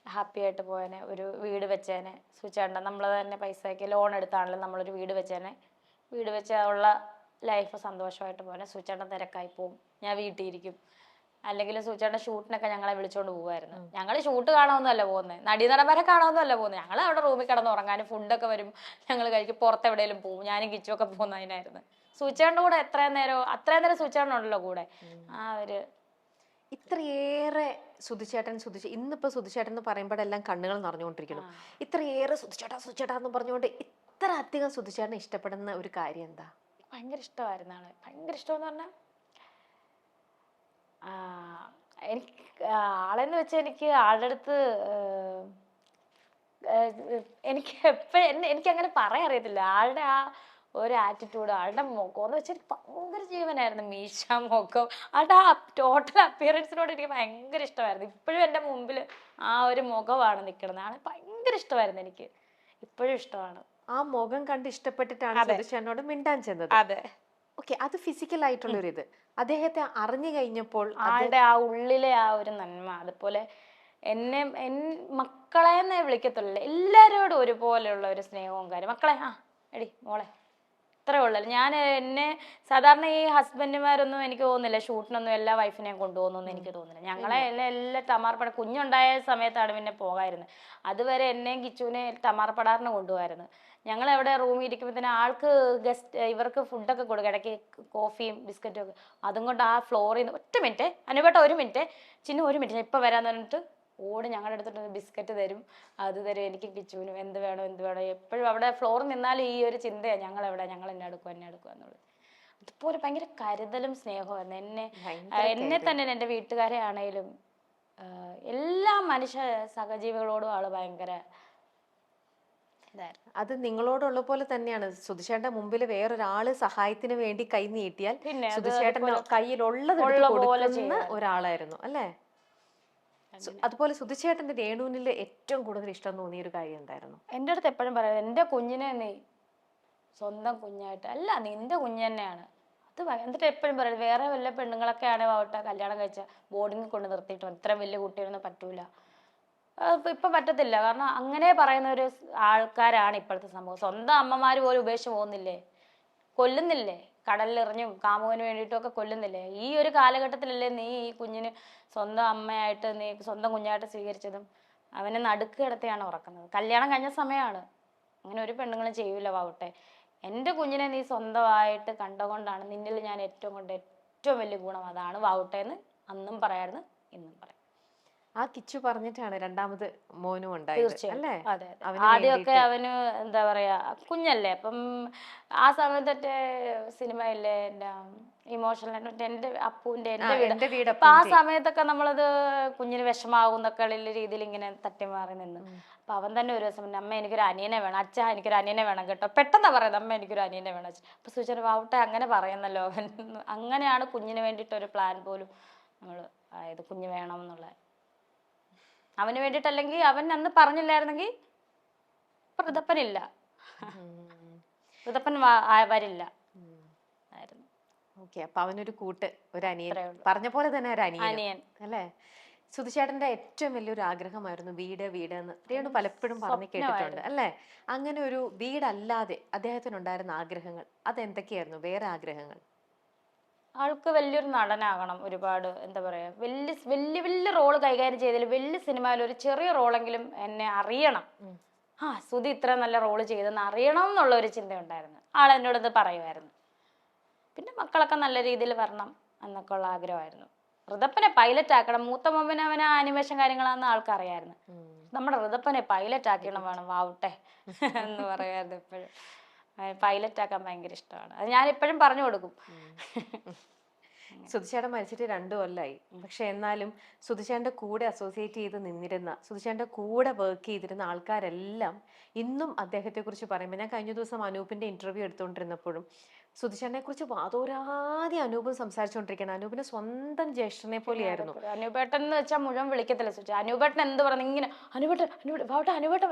ഹാപ്പി ആയിട്ട് പോയേനെ. ഒരു വീട് വെച്ചേനെ. സുചേട്ടൻ നമ്മൾ തന്നെ പൈസയ്ക്ക് ലോൺ എടുത്താണെങ്കിലും നമ്മളൊരു വീട് വെച്ചേനെ. വീട് വെച്ച ഉള്ള ലൈഫ് സന്തോഷമായിട്ട് പോകാൻ. സുചേട്ടൻ തിരക്കായി പോവും, ഞാൻ വീട്ടിൽ ഇരിക്കും. അല്ലെങ്കിൽ സുചേട്ടൻ ഷൂട്ടിനൊക്കെ ഞങ്ങളെ വിളിച്ചോണ്ട് പോകുമായിരുന്നു. ഞങ്ങൾ ഷൂട്ട് കാണാമെന്നല്ല പോകുന്നത്, നടീനടന്മാരെ കാണാമെന്നല്ല പോകുന്നത്. ഞങ്ങൾ അവിടെ റൂമിൽ കിടന്ന് ഉറങ്ങാനും ഫുഡൊക്കെ വരും ഞങ്ങൾ കഴിക്കും, പുറത്ത് എവിടെയെങ്കിലും പോകും. ഞാനും കിച്ചുമൊക്കെ പോകുന്നതിനായിരുന്നു. സുചേട്ടൻ്റെ കൂടെ അത്രയും നേരം സുചേട്ടനുണ്ടല്ലോ കൂടെ. ആ ഒരു ഇത്രയേറെ സുധിച്ചേട്ടൻ ഇന്നിപ്പോ സുധിച്ചേട്ടൻ എന്ന് പറയുമ്പോഴെല്ലാം കണ്ണുകൾ നിറഞ്ഞുകൊണ്ടിരിക്കണം. ഇത്രയേറെ സുധിച്ചേട്ടാ എന്ന് പറഞ്ഞുകൊണ്ട് അത്ര അധികം സുധിച്ചേട്ടനെ ഇഷ്ടപ്പെടുന്ന ഒരു കാര്യം എന്താ? ഭയങ്കര ഇഷ്ടമായിരുന്നു ആളെ. ഭയങ്കര ഇഷ്ടമെന്ന് പറഞ്ഞാൽ എനിക്ക് ആളെന്ന് വെച്ചാൽ എനിക്ക് ആളുടെ അടുത്ത് എനിക്ക് എപ്പോഴും എനിക്ക് അങ്ങനെ പറയാൻ അറിയത്തില്ല. ആളുടെ ആ ഒരു ആറ്റിറ്റ്യൂഡ്, ആളുടെ മുഖം എന്ന് വെച്ചാൽ ഭയങ്കര ജീവനായിരുന്നു. മീശ, മുഖം, ആളുടെ ആ ടോട്ടൽ അപ്പിയറൻസിനോട് എനിക്ക് ഭയങ്കര ഇഷ്ടമായിരുന്നു. ഇപ്പോഴും എൻ്റെ മുമ്പിൽ ആ ഒരു മുഖമാണ് നിൽക്കുന്നത്. ആളെ ഭയങ്കര ഇഷ്ടമായിരുന്നു എനിക്ക്, ഇപ്പോഴും ഇഷ്ടമാണ്. ആ മുഖം കണ്ട് ഇഷ്ടപ്പെട്ടിട്ടാണ് സുധിച്ചേട്ടനോട് മിണ്ടാൻ ചെന്നത്. അതെ. ഓക്കെ, അത് ഫിസിക്കൽ ആയിട്ടുള്ള ഒരു ഇത്. അദ്ദേഹത്തെ അറിഞ്ഞു കഴിഞ്ഞപ്പോൾ ആളുടെ ആ ഉള്ളിലെ ആ ഒരു നന്മ, അതുപോലെ എന്നെ മക്കളെ എന്നേ വിളിക്കത്തുള്ളൂ, എല്ലാവരോടും ഒരുപോലെയുള്ള ഒരു സ്നേഹവും കാര്യം. മക്കളെ, ആ എടി മോളെ, ഇത്രേ ഉള്ളല്ലോ. ഞാൻ എന്നെ സാധാരണ ഈ ഹസ്ബൻഡുമാരൊന്നും എനിക്ക് തോന്നുന്നില്ല ഷൂട്ടിനൊന്നും എല്ലാ വൈഫിനെയും കൊണ്ടുപോകുന്നു എനിക്ക് തോന്നുന്നില്ല. ഞങ്ങളെ എല്ലാം തമാർപ്പട കുഞ്ഞുണ്ടായ സമയത്താണ് പിന്നെ പോകായിരുന്നത്. അതുവരെ എന്നെയും കിച്ചുവിനെ തമാർപ്പടാറിന് കൊണ്ടുപോകായിരുന്നു. ഞങ്ങൾ എവിടെ റൂമിൽ ഇരിക്കുമ്പോൾ തന്നെ ആൾക്ക് ഇവർക്ക് ഫുഡൊക്കെ കൊടുക്കും, ഇടയ്ക്ക് കോഫിയും ബിസ്ക്കറ്റും ഒക്കെ. അതും കൊണ്ട് ആ ഫ്ലോറിൽ നിന്ന് ഒറ്റ മിനിറ്റ് അനുവേട്ട, ഒരു മിനിറ്റ് ചിന്നു, ഒരു മിനിറ്റ്, ഞാൻ ഇപ്പം വരാമെന്ന് പറഞ്ഞിട്ട് ഓടി ഞങ്ങളുടെ അടുത്തിട്ട് ബിസ്ക്കറ്റ് തരും, അത് തരും. എനിക്ക് കിച്ചുവിനും എന്ത് വേണം എന്ത് വേണം എപ്പോഴും അവിടെ ഫ്ലോറിൽ നിന്നാലും ഈ ഒരു ചിന്തയാണ്, ഞങ്ങൾ എന്നെ എടുക്കുക എന്നുള്ളത്. അതുപോലെ ഭയങ്കര കരുതലും സ്നേഹമായിരുന്നു. എന്നെ തന്നെ എൻ്റെ വീട്ടുകാരെ ആണെങ്കിലും എല്ലാ മനുഷ്യ സഹജീവികളോടും ആള് ഭയങ്കര ഇതായിരുന്നു. അത് നിങ്ങളോടുള്ള പോലെ തന്നെയാണ്. സുധിച്ചേട്ടന്റെ മുമ്പിൽ വേറൊരാള് സഹായത്തിന് വേണ്ടി കൈ നീട്ടിയാൽ സുധിച്ചേട്ടന്റെ കയ്യിലുള്ളത് കൊടുക്കുന്ന ഒരാളായിരുന്നു അല്ലേ? അതുപോലെ സുധിച്ചേട്ടന്റെ രേണുവിനിൽ ഏറ്റവും കൂടുതൽ ഇഷ്ടം തോന്നിയ ഒരു കാര്യം എന്തായിരുന്നു? എൻ്റെ അടുത്ത് എപ്പോഴും പറയാം, എൻ്റെ കുഞ്ഞിനെ നീ സ്വന്തം കുഞ്ഞായിട്ട് അല്ല, നിന്റെ കുഞ്ഞ് തന്നെയാണ്. അത് എന്നിട്ട് എപ്പോഴും പറയും, വേറെ വല്ല പെണ്ണുങ്ങളൊക്കെ ആവട്ടെ കല്യാണം കഴിച്ച ബോർഡിങ്ങിൽ കൊണ്ട് നിർത്തിയിട്ടോ ഇത്ര വലിയ കുട്ടിയൊന്നും പറ്റൂല, ഇപ്പൊ പറ്റത്തില്ല. കാരണം അങ്ങനെ പറയുന്ന ഒരു ആൾക്കാരാണ് ഇപ്പോഴത്തെ സംഭവം. സ്വന്തം അമ്മമാര് പോലും ഉപേക്ഷിച്ച് പോകുന്നില്ലേ, കൊല്ലുന്നില്ലേ, കടലിലെറിഞ്ഞും കാമുകന് വേണ്ടിയിട്ടും ഒക്കെ കൊല്ലുന്നില്ലേ. ഈ ഒരു കാലഘട്ടത്തിലല്ലേ നീ ഈ കുഞ്ഞിന് സ്വന്തം അമ്മയായിട്ട്, നീ സ്വന്തം കുഞ്ഞായിട്ട് സ്വീകരിച്ചതും അവനെ നടുക്ക് കിടത്തിയാണ് ഉറക്കുന്നത്. കല്യാണം കഴിഞ്ഞ സമയമാണ്. അങ്ങനെ ഒരു പെണ്ണുങ്ങളും ചെയ്യൂല വാവട്ടെ. എൻ്റെ കുഞ്ഞിനെ നീ സ്വന്തമായിട്ട് കണ്ടുകൊണ്ടാണ് നിന്നിൽ ഞാൻ ഏറ്റവും വലിയ ഗുണം അതാണ് വാവട്ടെ എന്ന് അന്നും പറയായിരുന്നു, ഇന്നും പറയാം. ആ കിച്ചു പറഞ്ഞിട്ടാണ് രണ്ടാമത് മോനും ഉണ്ടായത് അല്ലേ? അതെ. ആദ്യമൊക്കെ അവന് എന്താ പറയാ, കുഞ്ഞല്ലേ, അപ്പം ആ സമയത്തെ സിനിമയില്ലേ എൻ്റെ ഇമോഷണൽ, എൻ്റെ അപ്പൂൻ്റെ എൻ്റെ വീട്, അപ്പൊ ആ സമയത്തൊക്കെ നമ്മളത് കുഞ്ഞിന് വിഷമാകുന്നൊക്കെ രീതിയിൽ ഇങ്ങനെ തട്ടിമാറി നിന്ന്. അപ്പൊ അവൻ തന്നെ ഒരു ദിവസം അമ്മ എനിക്കൊരു അനിയനെ വേണം, അച്ഛാ എനിക്കൊരു അനിയനെ വേണം കേട്ടോ, പെട്ടെന്നാ പറയുന്നത് അമ്മ എനിക്കൊരു അനിയനെ വേണം. അപ്പൊ സൂചന വാവട്ടെ അങ്ങനെ പറയുന്നല്ലോ അവൻ. അങ്ങനെയാണ് കുഞ്ഞിന് വേണ്ടിയിട്ടൊരു പ്ലാൻ പോലും നമ്മൾ ആയത്, കുഞ്ഞ് വേണം എന്നുള്ള. അവന് വേണ്ടിയിട്ടല്ലെങ്കിൽ അവൻ അന്ന് പറഞ്ഞില്ലായിരുന്നെങ്കിൽ ഋതപ്പനില്ല, ഋതപ്പൻ വരില്ല ആയിരുന്നു. ഓക്കെ, അപ്പൊ അവനൊരു കൂട്ട്, ഒരു അനിയൻ, പറഞ്ഞ പോലെ തന്നെ ഒരു അനിയൻ അല്ലേ? സുധിച്ചേട്ടന്റെ ഏറ്റവും വലിയൊരു ആഗ്രഹമായിരുന്നു വീട് എന്ന് രേണു പലപ്പോഴും പറഞ്ഞു കേട്ടിട്ടുണ്ട് അല്ലേ? അങ്ങനെ ഒരു വീടല്ലാതെ അദ്ദേഹത്തിനുണ്ടായിരുന്ന ആഗ്രഹങ്ങൾ അതെന്തൊക്കെയായിരുന്നു? വേറെ ആഗ്രഹങ്ങൾ? ആൾക്ക് വലിയൊരു നടനാകണം, ഒരുപാട് എന്താ പറയാ, വലിയ റോള് കൈകാര്യം ചെയ്തതിൽ വലിയ സിനിമയിൽ ഒരു ചെറിയ റോളെങ്കിലും എന്നെ അറിയണം, സുധി ഇത്ര നല്ല റോള് ചെയ്തെന്ന് അറിയണം എന്നുള്ള ഒരു ചിന്ത ഉണ്ടായിരുന്നു. ആളെന്നോടത് പറയുമായിരുന്നു. പിന്നെ മക്കളൊക്കെ നല്ല രീതിയിൽ വരണം എന്നൊക്കെ ഉള്ള ആഗ്രഹമായിരുന്നു. ഋതപ്പനെ പൈലറ്റ് ആക്കണം, മൂത്ത മൊമ്പിന് അവന് ആനിമേഷൻ കാര്യങ്ങളാണെന്ന് ആൾക്കറിയായിരുന്നു. നമ്മുടെ ഋതപ്പനെ പൈലറ്റ് ആക്കണം വേണം വാവട്ടെ എന്ന് പറയായിരുന്നു. എപ്പോഴും പൈലറ്റ് ആക്കാൻ ഭയങ്കര ഇഷ്ടമാണ്. അത് ഞാൻ എപ്പോഴും പറഞ്ഞു കൊടുക്കും. സുധിച്ചേട്ടൻ മരിച്ചിട്ട് 2 കൊല്ലമായി. പക്ഷെ എന്നാലും സുധിച്ചേട്ടന്റെ കൂടെ അസോസിയേറ്റ് ചെയ്ത് നിന്നിരുന്ന, സുധിച്ചേട്ടന്റെ കൂടെ വർക്ക് ചെയ്തിരുന്ന ആൾക്കാരെല്ലാം ഇന്നും അദ്ദേഹത്തെ കുറിച്ച് പറയുമ്പോൾ, ഞാൻ കഴിഞ്ഞ ദിവസം അനൂപിന്റെ ഇന്റർവ്യൂ എടുത്തുകൊണ്ടിരുന്നപ്പോഴും സുധിച്ചേട്ടനെ കുറിച്ച് വാതോരാതെ അനൂപും സംസാരിച്ചുകൊണ്ടിരിക്കണം. അനൂപിന്റെ സ്വന്തം ജ്യേഷ്ഠനെ പോലെയായിരുന്നു. അനൂപേട്ടൻ എന്ന് വെച്ചാൽ മുഴുവൻ വിളിക്കത്തില്ല സുചി. അനൂപേട്ടൻ എന്ത് പറഞ്ഞു ഇങ്ങനെ അനുപേട്ടൻ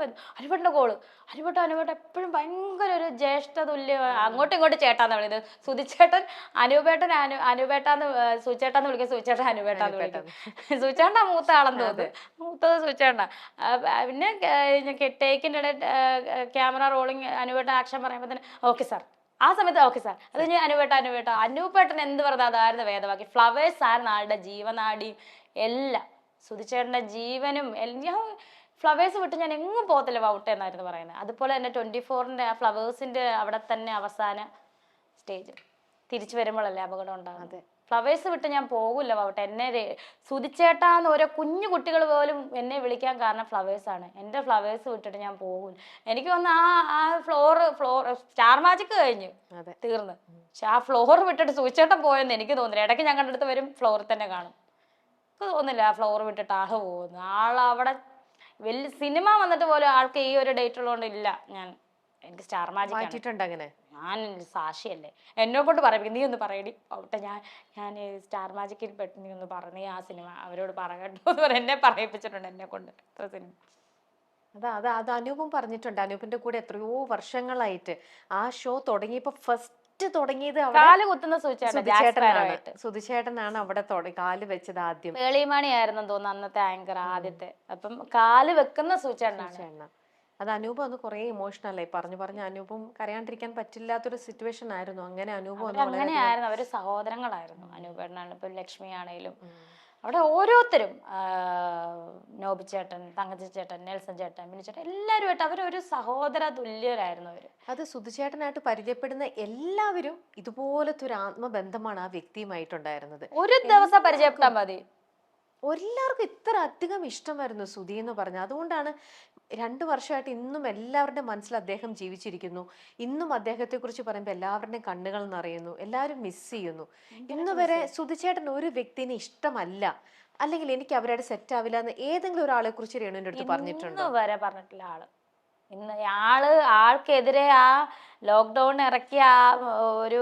വരുന്നു, അനുപേട്ടന്റെ കോള്, അനുപേട്ടൻ എപ്പോഴും ഭയങ്കര ഒരു ജ്യേഷ്ഠ തുല്യ, അങ്ങോട്ടും ഇങ്ങോട്ടും ചേട്ടാന്ന് പറയുന്നത്. സുധിച്ചേട്ടൻ അനുപേട്ടാന്ന് സുചേട്ടാന്ന് വിളിക്കും, സുചേട്ടൻ അനുപേട്ടാന്ന് വിളിക്കും. സുചേട്ടൻ മൂത്ത ആളെന്ന് തോന്നുന്നു, മൂത്തത് സുചേട്ട. പിന്നെ ടേക്കിൻ്റെ ഇടയിൽ ക്യാമറ റോളിങ് അനുപേട്ടൻ ആക്ഷൻ പറയുമ്പോൾ തന്നെ ഓക്കെ സാർ, ആ സമയത്ത് ഓക്കെ സാർ. അത് കഴിഞ്ഞ് അനൂപേട്ടൻ എന്ത് പറഞ്ഞാൽ അതായിരുന്നു വേദവാക്കി. ഫ്ലവേഴ്സ് ആയിരുന്നു ആളുടെ ജീവനാടി എല്ലാം. സുധിച്ചേട്ടൻ്റെ ജീവനും ഞാൻ ഫ്ലവേഴ്സ് വിട്ട് ഞാൻ എങ്ങും പോകത്തില്ല വൗട്ടെ എന്നായിരുന്നു പറയുന്നത്. അതുപോലെ തന്നെ 24-ന്റെ ആ ഫ്ലവേഴ്സിന്റെ അവിടെ തന്നെ അവസാന സ്റ്റേജ് തിരിച്ചു വരുമ്പോഴല്ലേ അപകടം ഉണ്ടാകുന്നത്. ഫ്ലവേഴ്സ് വിട്ട് ഞാൻ പോകില്ല ബാബുട്ട. എന്നെ സുധിച്ചേട്ടാന്ന് ഓരോ കുഞ്ഞു കുട്ടികൾ പോലും എന്നെ വിളിക്കാൻ കാരണം ഫ്ലവേഴ്സാണ്. എൻ്റെ ഫ്ലവേഴ്സ് വിട്ടിട്ട് ഞാൻ പോകില്ല. എനിക്ക് തോന്നുന്നു ആ ഫ്ലോർ സ്റ്റാർ മാജിക് കഴിഞ്ഞു തീർന്ന്. പക്ഷെ ആ ഫ്ലോർ വിട്ടിട്ട് സുധിച്ചേട്ടൻ പോയെന്ന് എനിക്ക് തോന്നുന്നില്ല. ഇടയ്ക്ക് ഞാൻ കണ്ടെടുത്ത് വരും, ഫ്ലോറിൽ തന്നെ കാണും. എനിക്ക് തോന്നുന്നില്ല ആ ഫ്ലോർ വിട്ടിട്ട് ആള് പോകുന്നു. ആളവിടെ വലിയ സിനിമ വന്നിട്ട് പോലും ആൾക്ക് ഈ ഒരു ഡേറ്റ് ഉള്ളതുകൊണ്ട് ഇല്ല. എനിക്ക് സ്റ്റാർ മാജിക് അങ്ങനെ ഞാൻ സാക്ഷിയല്ലേ, എന്നെ കൊണ്ട് പറയും നീ ഒന്ന് പറയടി അവിടെ ഞാൻ സ്റ്റാർ മാജിക്കിൽ പെട്ട് നീ ഒന്ന് പറഞ്ഞു ആ സിനിമ അവരോട് പറയട്ടോ എന്ന് പറഞ്ഞ് എന്നെ പറയിപ്പിച്ചിട്ടുണ്ട് എന്നെ കൊണ്ട് എത്ര സിനിമ. അത് അനൂപും പറഞ്ഞിട്ടുണ്ട്. അനൂപിന്റെ കൂടെ എത്രയോ വർഷങ്ങളായിട്ട് ആ ഷോ തുടങ്ങിയപ്പോ ഫസ്റ്റ് തുടങ്ങിയത് കാല് കുത്തുന്ന സുധിച്ചേട്ടനാണ് അവിടെ കാല് വെച്ചത് ആദ്യം. പേളിമണി ആയിരുന്നു തോന്നുന്നു അന്നത്തെ ആങ്കർ ആദ്യത്തെ. അപ്പം കാല് വെക്കുന്ന സുധിച്ചേട്ടനാണ്. അത് അനൂപ് ഒന്ന് കുറെ ഇമോഷണൽ ആയി പറഞ്ഞു അനൂപും കരയാണ്ടിരിക്കാൻ പറ്റില്ലാത്തൊരു സിറ്റുവേഷൻ ആയിരുന്നു. അങ്ങനെ അനൂപ് അങ്ങനെയായിരുന്നു. അവര് സഹോദരങ്ങളായിരുന്നു. അനൂപേട്ടനാണ് ഇപ്പൊ ലക്ഷ്മി ആണേലും അവിടെ ഓരോരുത്തരും നോബിച്ചേട്ടൻ, തങ്കച്ചേട്ടൻ, നെൽസൺ ചേട്ടൻ, മിനിച്ചേട്ടൻ എല്ലാവരുമായിട്ട് അവരൊരു സഹോദര തുല്യരായിരുന്നു അവര്. അത് സുധിച്ചേട്ടനായിട്ട് പരിചയപ്പെടുന്ന എല്ലാവരും ഇതുപോലത്തെ ഒരു ആത്മബന്ധമാണ് ആ വ്യക്തിയുമായിട്ടുണ്ടായിരുന്നത്. ഒരു ദിവസം പരിചയപ്പെട്ടാൽ മതി. എല്ലാവർക്കും ഇത്ര അധികം ഇഷ്ടമായിരുന്നു സുധി എന്ന് പറഞ്ഞത്. അതുകൊണ്ടാണ് 2 വർഷമായിട്ട് ഇന്നും എല്ലാവരുടെയും മനസ്സിൽ അദ്ദേഹം ജീവിച്ചിരിക്കുന്നു. ഇന്നും അദ്ദേഹത്തെ കുറിച്ച് പറയുമ്പോൾ എല്ലാവരുടെയും കണ്ണുകൾ നിറയുന്നു, എല്ലാവരും മിസ് ചെയ്യുന്നു. ഇന്ന് വരെ സുധിച്ചേട്ടൻ ഒരു വ്യക്തിനെ ഇഷ്ടമല്ല, അല്ലെങ്കിൽ എനിക്ക് അവരുടെ സെറ്റ് ആവില്ല എന്ന് ഏതെങ്കിലും ഒരാളെ കുറിച്ച് രേണുവിന്റെ അടുത്ത് പറഞ്ഞിട്ടുണ്ടോ? വരെ പറഞ്ഞിട്ടില്ല ആള്. ഇന്ന് ആൾക്കെതിരെ ആ ലോക്ക്ഡൌൺ ഇറക്കിയ ആ ഒരു